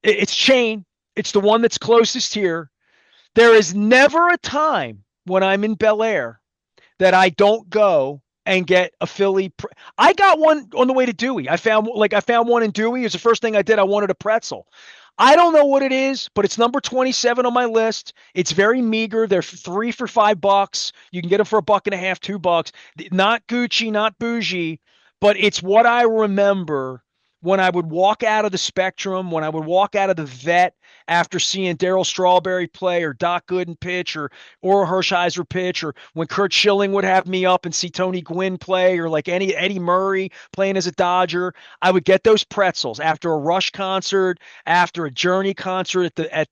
It's chain. It's the one that's closest here. There is never a time when I'm in Bel Air that I don't go and get a Philly. I got one on the way to Dewey. I found one in Dewey. It was the first thing I did. I wanted a pretzel. I don't know what it is, but it's number 27 on my list. It's very meager. They're three for $5. You can get them for a buck and a half, $2. Not Gucci, not bougie, but it's what I remember when I would walk out of the Spectrum, when I would walk out of the Vet after seeing Darryl Strawberry play or Doc Gooden pitch or Hershiser pitch, or when Kurt Schilling would have me up and see Tony Gwynn play, or like Eddie Murray playing as a Dodger. I would get those pretzels after a Rush concert, after a Journey concert at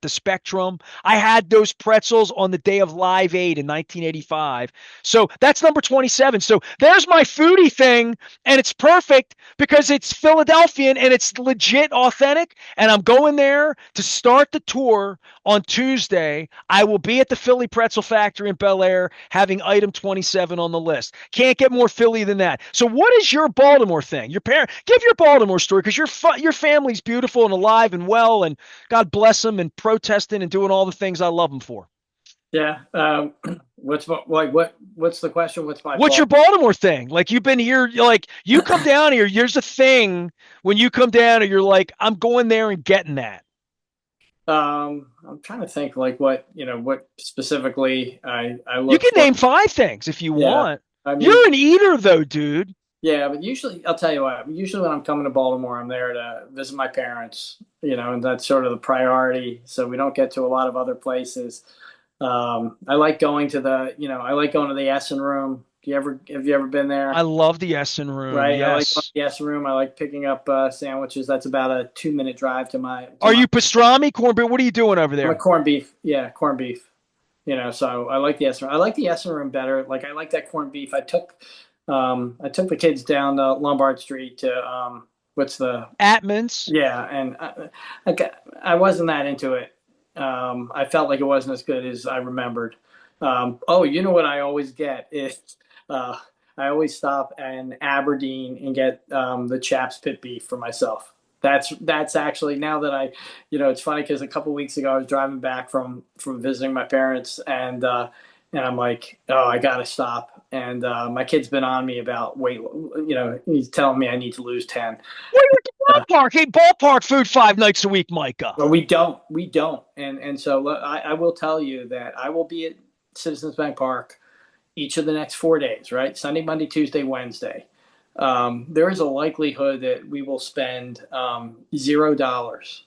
the Spectrum. I had those pretzels on the day of Live Aid in 1985. So that's number 27. So there's my foodie thing, and it's perfect because it's Philadelphian and it's legit authentic. And I'm going there to start the tour on Tuesday. I will be at the Philly Pretzel Factory in Bel Air having item 27 on the list. Can't get more Philly than that. So what is your Baltimore thing? Your parent, give your Baltimore story because your family's beautiful and alive and well, and God bless them, and protesting and doing all the things I love them for. Yeah. What's the question? What's my What's ball? your Baltimore thing? Like you've been here, like you come down here. Here's the thing: when you come down, you're like, I'm going there and getting that. I'm trying to think like what specifically I You look can for. name 5 things if you Yeah. want. I mean, You're an eater, though, dude. yeah, but usually I'll tell you what, usually when I'm coming to Baltimore, I'm there to visit my parents, and that's sort of the priority. So we don't get to a lot of other places. I like going to the Essen Room. Have you ever been I there? love the Essen room. Right. I like going to Yes. the Essen Room. I like picking up sandwiches. That's about a 2-minute drive to my to Are my. you pastrami corned beef? What are you doing over I'm a there? corned beef. Yeah, corned beef. So I like the Essen Room. I like the Essen Room better. Like I like that corned beef. I took the kids down Lombard Street to what's the Atman's. yeah, and I wasn't that into it. I felt like it wasn't as good as I remembered. Oh, you know what I always get is uh, I always stop in Aberdeen and get the Chaps Pit beef for myself. That's actually now that it's funny because a couple weeks ago I was driving back from visiting my parents and I'm like, oh, I gotta stop. And my kid's been on me about weight. He's telling me I need to lose 10. ballpark, hey, ballpark food 5 nights a week, Micah. Well, we don't, and so I will tell you that I will be at Citizens Bank Park each of the next 4 days, right? Sunday, Monday, Tuesday, Wednesday. There is a likelihood that we will spend $0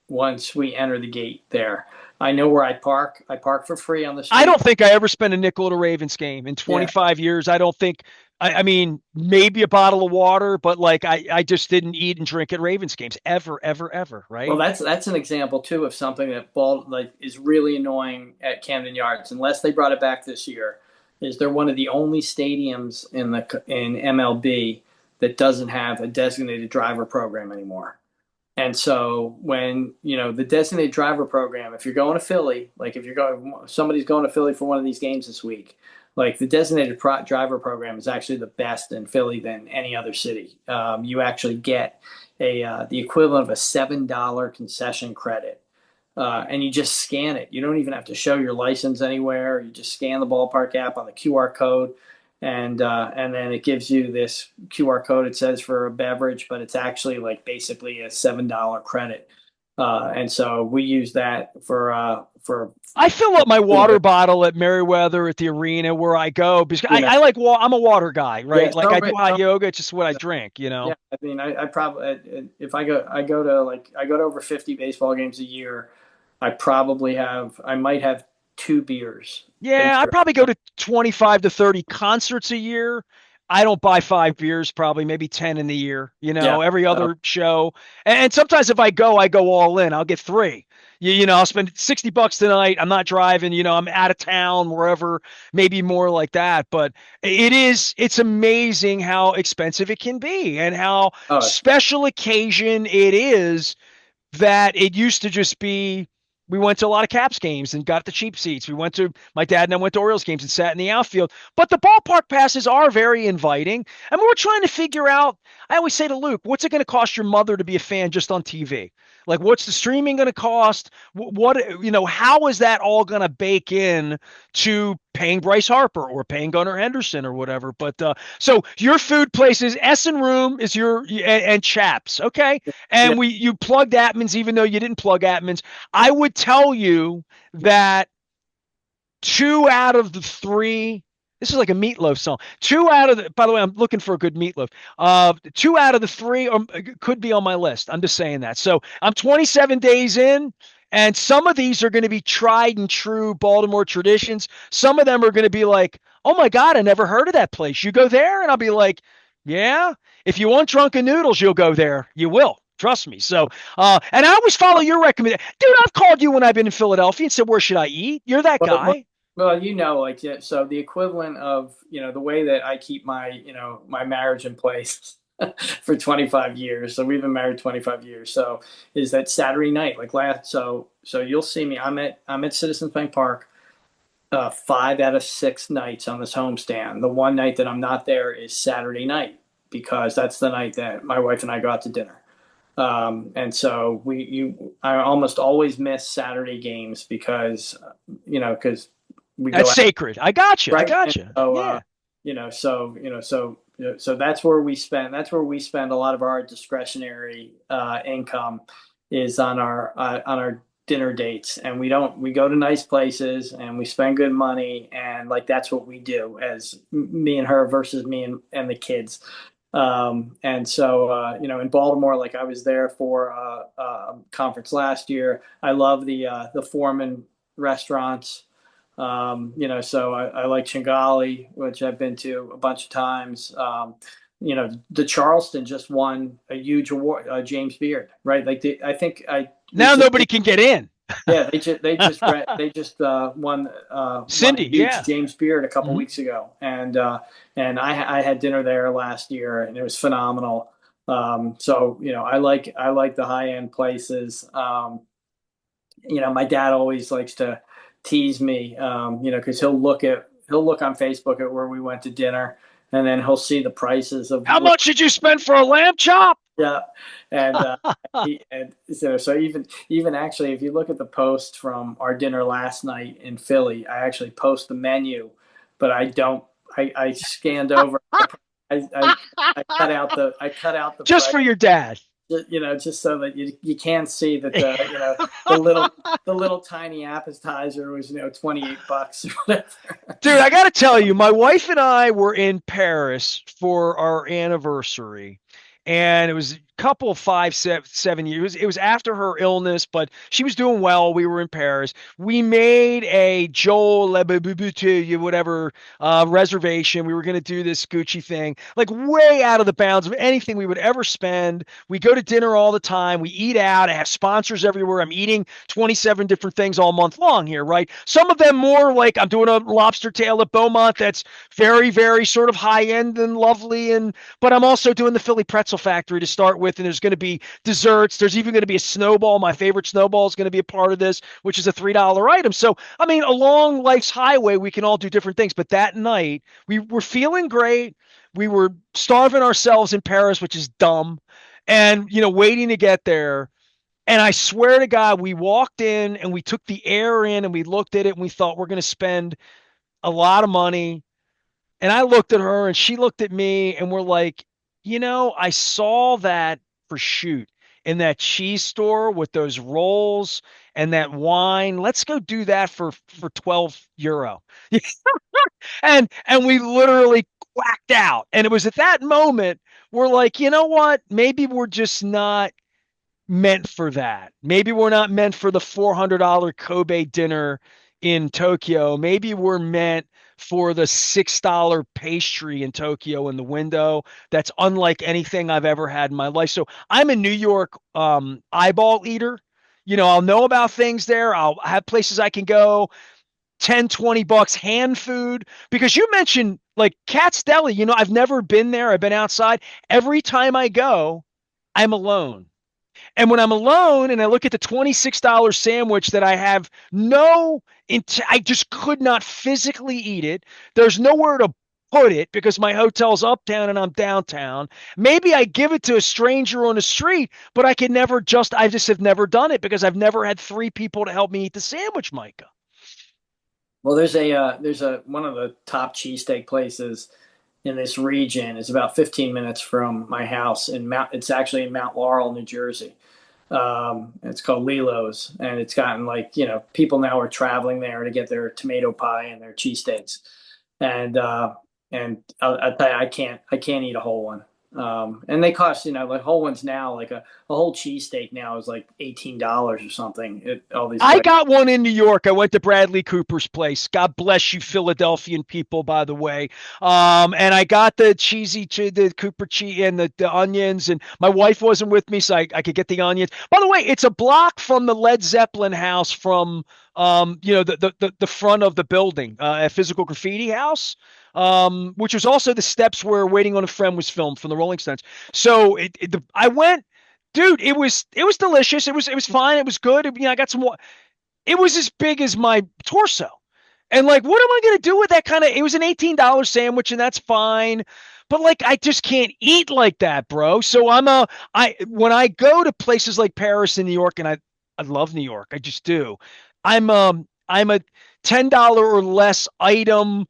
once we enter the gate there. I know where I park. I park for free on the I street. don't think I ever spent a nickel at a Ravens game in Yeah. 25 years. I don't think. I mean, maybe a bottle of water, but like I just didn't eat and drink at Ravens games ever, ever, ever. Well, Right? that's an example too of something that ball like is really annoying at Camden Yards, unless they brought it back this year. Is they're one of the only stadiums in MLB that doesn't have a designated driver program anymore. And so when, the designated driver program, if you're going to Philly, like if you're going, somebody's going to Philly for one of these games this week, like the designated driver program is actually the best in Philly than any other city. You actually get the equivalent of a $7 concession credit. And you just scan it. You don't even have to show your license anywhere. You just scan the ballpark app on the QR code, and then it gives you this QR code. It says for a beverage, but it's actually like basically a $7 credit. And so we use that for I fill up my a little water bit. bottle at Merriweather at the arena where I go because You know, I like I'm a water guy, yeah. right? Like So, I do hot yoga. It's just what I drink, you yeah. know. I mean, I probably if I go to over 50 baseball games a year. I might have two beers a Yeah, I year. probably go to 25 to 30 concerts a year. I don't buy 5 beers, probably maybe 10 in the year, Yeah. every So, other show. And sometimes if I go all in. I'll get three. I'll spend $60 tonight. I'm not driving, I'm out of town, wherever, maybe more like that. But it's amazing how expensive it can be and how oh, special occasion it is that it used to just be we went to a lot of Caps games and got the cheap seats. My dad and I went to Orioles games and sat in the outfield. But the ballpark passes are very inviting. And we're trying to figure out, I always say to Luke, what's it going to cost your mother to be a fan just on TV? Like, what's the streaming going to cost? How is that all going to bake in to paying Bryce Harper or paying Gunnar Henderson or whatever? But so your food place is Essen Room is and Chaps. Okay. yeah. And you plugged Atmans, even though you didn't plug Atmans. I would tell you that two out of the three. This is like a meatloaf song. By the way, I'm looking for a good meatloaf. Two out of the three could be on my list. I'm just saying that. So I'm 27 days in, and some of these are going to be tried and true Baltimore traditions. Some of them are going to be like, oh my God, I never heard of that place. You go there? And I'll be like, yeah. If you want drunken noodles, you'll go there. You will. Trust me. So, and I always follow your recommendation. Dude, I've called you when I've been in Philadelphia and said, where should I eat? You're that Well, well, guy. well, like, yeah, so the equivalent of, the way that I keep my marriage in place for 25 years. So we've been married 25 years. So is that Saturday night, like so you'll see me. I'm at Citizens Bank Park 5 out of 6 nights on this homestand. The one night that I'm not there is Saturday night because that's the night that my wife and I go out to dinner. And so I almost always miss Saturday games because we go That's out, sacred. I got you. I right. And got you. so, Yeah. so that's where we spend a lot of our discretionary income is on our dinner dates, and we go to nice places and we spend good money, and like that's what we do as me and her versus me and the kids. And so, in Baltimore, like I was there for a conference last year. I love the Foreman restaurants. So I like Chingali, which I've been to a bunch of times. The Charleston just won a huge award, James Beard, right? Like I think I was Now just nobody can get in. yeah, they just won a Cindy, huge yeah. James Beard a couple Mhm. weeks ago, and I had dinner there last year, and it was phenomenal. So I like the high end places. My dad always likes to tease me, because he'll look on Facebook at where we went to dinner, and then he'll see the prices of How much did you spend for a lamb chop? yeah, and so even actually, if you look at the post from our dinner last night in Philly, I actually post the menu, but I don't. I scanned over. I cut out the Just price for your dad. just so that you can see that the little tiny appetizer was, $28 or whatever. Dude, I got to tell you, my wife and I were in Paris for our anniversary, and it was a couple 5, 7 years. It was after her illness, but she was doing well. We were in Paris. We made a Joel Lebebutu, whatever reservation. We were going to do this Gucci thing, like way out of the bounds of anything we would ever spend. We go to dinner all the time. We eat out. I have sponsors everywhere. I'm eating 27 different things all month long here, right? Some of them more like I'm doing a lobster tail at Beaumont that's very, very sort of high end and lovely. But I'm also doing the Philly Pretzel Factory to start with. And there's going to be desserts. There's even going to be a snowball. My favorite snowball is going to be a part of this, which is a $3 item. So, I mean, along life's highway, we can all do different things. But that night, we were feeling great. We were starving ourselves in Paris, which is dumb. And, waiting to get there. And I swear to God, we walked in and we took the air in and we looked at it and we thought we're going to spend a lot of money. And I looked at her and she looked at me and we're like, I saw that prosciutto in that cheese store with those rolls and that wine. Let's go do that for 12 euro. And we literally quacked out. And it was at that moment we're like, you know what? Maybe we're just not meant for that. Maybe we're not meant for the $400 Kobe dinner in Tokyo. Maybe we're meant for the $6 pastry in Tokyo in the window. That's unlike anything I've ever had in my life. So I'm a New York eyeball eater. I'll know about things there. I'll have places I can go, 10, $20 hand food. Because you mentioned like Cat's Deli, I've never been there. I've been outside. Every time I go, I'm alone. And when I'm alone and I look at the $26 sandwich that I have I just could not physically eat it. There's nowhere to put it because my hotel's uptown and I'm downtown. Maybe I give it to a stranger on the street, but I just have never done it because I've never had three people to help me eat the sandwich, Micah. Well, there's a one of the top cheesesteak places in this region. Is about 15 minutes from my house it's actually in Mount Laurel, New Jersey. It's called Lilo's, and it's gotten like, people now are traveling there to get their tomato pie and their cheesesteaks. And I'll tell you, I can't eat a whole one. And they cost, like whole ones now, like a whole cheesesteak now is like $18 or something. All these I places. got one in New York. I went to Bradley Cooper's place. God bless you, Philadelphian people, by the way. And I got the the Cooper cheese and the onions. And my wife wasn't with me, so I could get the onions. By the way, it's a block from the Led Zeppelin house from, the front of the building, a physical graffiti house. Which was also the steps where Waiting on a Friend was filmed from the Rolling Stones. So I went, dude. It was delicious. It was fine. It was good. I got some. It was as big as my torso, and like, what am I gonna do with that kind of? It was an $18 sandwich, and that's fine. But like, I just can't eat like that, bro. So when I go to places like Paris and New York, and I love New York. I just do. I'm a $10 or less item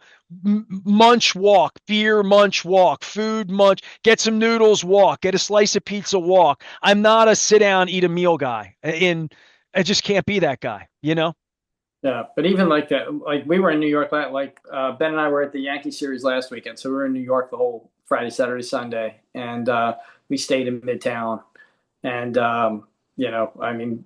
munch walk, beer munch walk, food munch, get some noodles walk, get a slice of pizza walk. I'm not a sit down, eat a meal guy. I just can't be that guy. Yeah, but even like that, like we were in New York, like Ben and I were at the Yankee series last weekend, so we were in New York the whole Friday, Saturday, Sunday, and we stayed in Midtown, and I mean,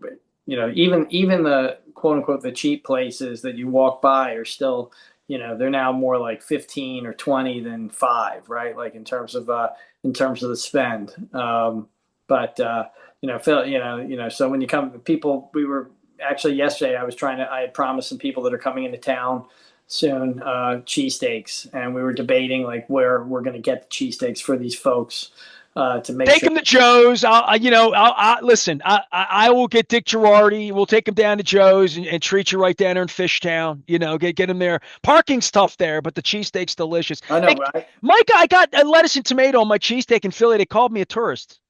even the quote unquote the cheap places that you walk by are still, they're now more like 15 or 20 than 5, right? Like in terms of the spend. But Phil, so when you come, people, we were actually yesterday. I had promised some people that are coming into town soon cheesesteaks, and we were debating like where we're going to get the cheesesteaks for these folks to make Take sure. him to Joe's. Listen. I will get Dick Girardi. We'll take him down to Joe's and treat you right down there in Fishtown. Get him there. Parking's tough there, but the cheesesteak's delicious. I know, Hey, right? Micah, I got a lettuce and tomato on my cheesesteak in Philly. They called me a tourist.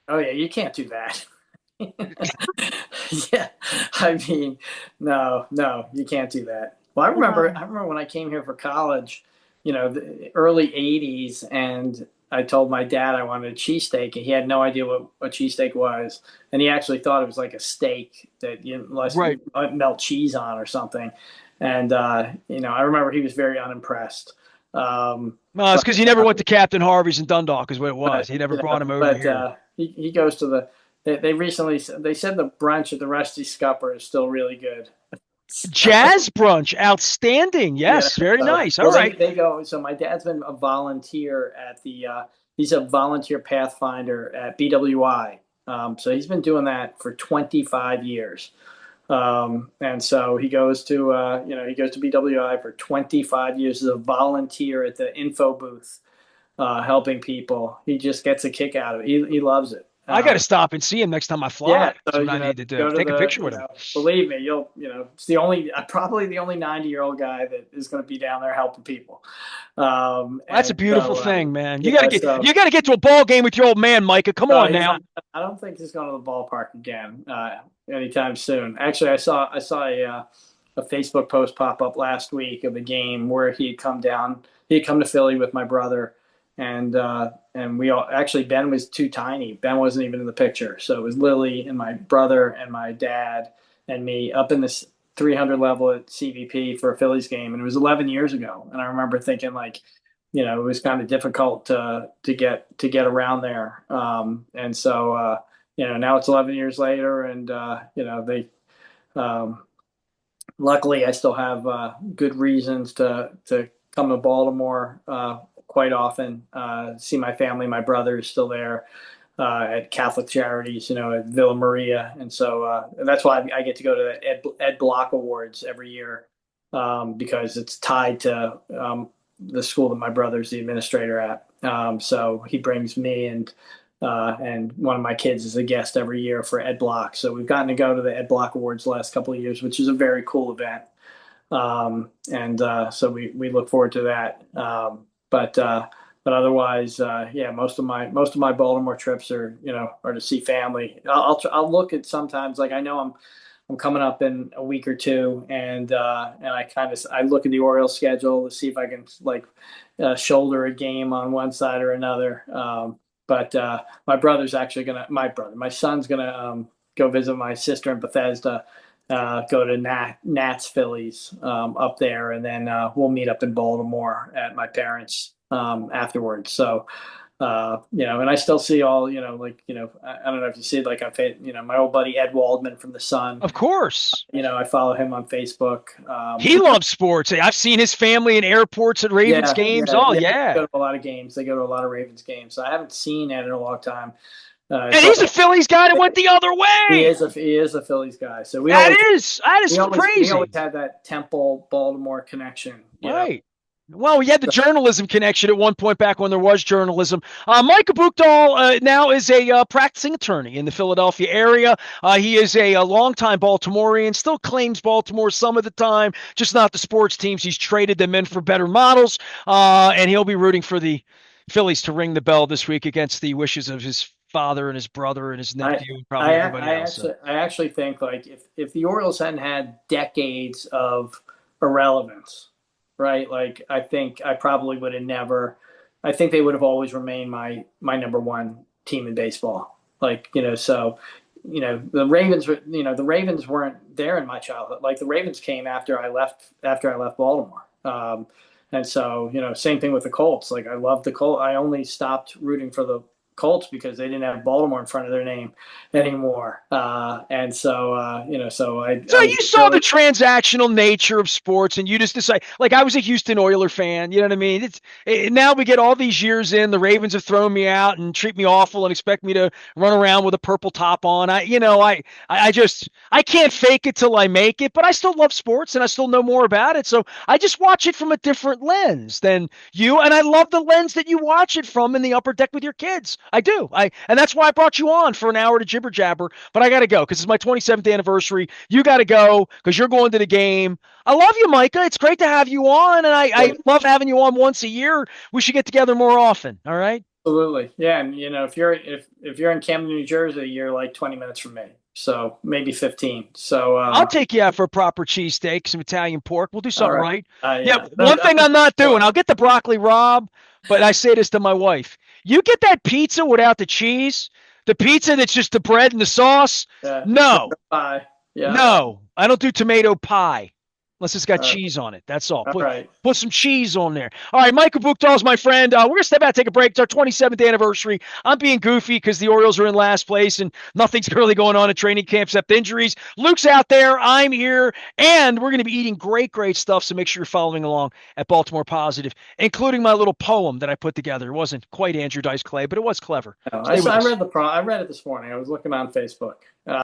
Oh yeah, you can't do that. Yeah, I mean, no, you can't do that. Well, I remember when I came here for college, the early '80s, and I told my dad I wanted a cheesesteak, and he had no idea what a cheesesteak was, and he actually thought it was like a steak that you Right. melt cheese on or something. And I remember he was very unimpressed. No, it's But because he never went to Captain Harvey's in Dundalk, is what it was. He never you brought know, him over but here. he goes to the. They recently they said the brunch at the Rusty Scupper is still really good. Jazz brunch, outstanding. You know, Yes, very so nice. All well right. they go. So my dad's been a volunteer at the. He's a volunteer pathfinder at BWI. So he's been doing that for 25 years. And so he goes to he goes to BWI for 25 years as a volunteer at the info booth, helping people. He just gets a kick out of it. He loves it. I got to stop and see him next time I Yeah, fly. That's so what I need to do. go to Take a the picture with him. believe me, it's the only probably the only 90-year-old guy that is going to be down there helping people. That's a And beautiful so thing, man. yeah, so You gotta get to a ball game with your old man, Micah. Come no, on he's now. not. I don't think he's going to the ballpark again anytime soon. Actually, I saw a Facebook post pop up last week of a game where he had come down. He had come to Philly with my brother, and we all actually Ben was too tiny. Ben wasn't even in the picture, so it was Lily and my brother and my dad and me up in this 300 level at CVP for a Phillies game, and it was 11 years ago. And I remember thinking like, it was kind of difficult to get around there. And so now it's 11 years later, and they um, luckily I still have good reasons to come to Baltimore quite often. See my family. My brother is still there at Catholic Charities, at Villa Maria, and so that's why I get to go to the Ed Block Awards every year, because it's tied to the school that my brother's the administrator at. So he brings me and one of my kids is a guest every year for Ed Block. So we've gotten to go to the Ed Block Awards the last couple of years, which is a very cool event. And so we look forward to that. But otherwise, yeah, most of my Baltimore trips are to see family. I'll look at sometimes, like I know I'm coming up in a week or two, and I look at the Orioles schedule to see if I can like shoulder a game on one side or another. But my son's gonna go visit my sister in Bethesda, go to Nats Phillies up there, and then we'll meet up in Baltimore at my parents' afterwards. So and I still see all, I don't know if you see it, like my old buddy Ed Waldman from the Sun. Of course. I follow him on Facebook. He loves sports. I've seen his family in airports at Ravens Yeah, games. yeah, Oh yeah. They yeah. go to a lot of games. They go to a lot of Ravens games. So I haven't seen Ed in a long time. And So he's a Phillies guy that went the other way. he is a Phillies guy. So That is we always crazy. had that Temple Baltimore connection. Right. Well, we had the journalism connection at one point back when there was journalism. Micah Buchdahl now is a practicing attorney in the Philadelphia area. He is a longtime Baltimorean, still claims Baltimore some of the time, just not the sports teams. He's traded them in for better models, and he'll be rooting for the Phillies to ring the bell this week against the wishes of his father and his brother and his I nephew and probably everybody else. So. I actually think like if the Orioles hadn't had decades of irrelevance, right? Like I think I probably would have never. I think they would have always remained my number one team in baseball. Like so the Ravens were the Ravens weren't there in my childhood. Like the Ravens came after I left Baltimore. And so same thing with the Colts. Like I love the Colts. I only stopped rooting for the Colts because they didn't have Baltimore in front of their name anymore. And so so So I was you saw the really. transactional nature of sports, and you just decide. Like I was a Houston Oiler fan. You know what I mean? Now we get all these years in. The Ravens have thrown me out and treat me awful and expect me to run around with a purple top on. I can't fake it till I make it. But I still love sports and I still know more about it. So I just watch it from a different lens than you, and I love the lens that you watch it from in the upper deck with your kids. I do. And that's why I brought you on for an hour to jibber jabber. But I got to go because it's my 27th anniversary. You got to go because you're going to the game. I love you, Micah. It's great to have you on, and I love having you on once a year. We should get together more often. All right. Absolutely. Yeah, and if you're in Camden, New Jersey, you're like 20 minutes from me. So maybe 15. So I'll take you out for a proper cheesesteak, some Italian pork. We'll do all something right. right. Yeah, Yeah. one thing I'm not doing, Sure. I'll get the broccoli rabe, but I say this to my wife. You get that pizza without the cheese, the pizza that's just the bread and the sauce. Yeah. No, Bye. Yeah. no, I don't do tomato pie unless it's got All right. cheese on it. That's all. All right. Put some cheese on there. All right, Micah Buchdahl's my friend. We're gonna step out, take a break. It's our 27th anniversary. I'm being goofy because the Orioles are in last place and nothing's really going on at training camp except injuries. Luke's out there. I'm here, and we're gonna be eating great, great stuff. So make sure you're following along at Baltimore Positive, including my little poem that I put together. It wasn't quite Andrew Dice Clay, but it was clever. No, Stay with I us. read I read it this morning. I was looking on Facebook.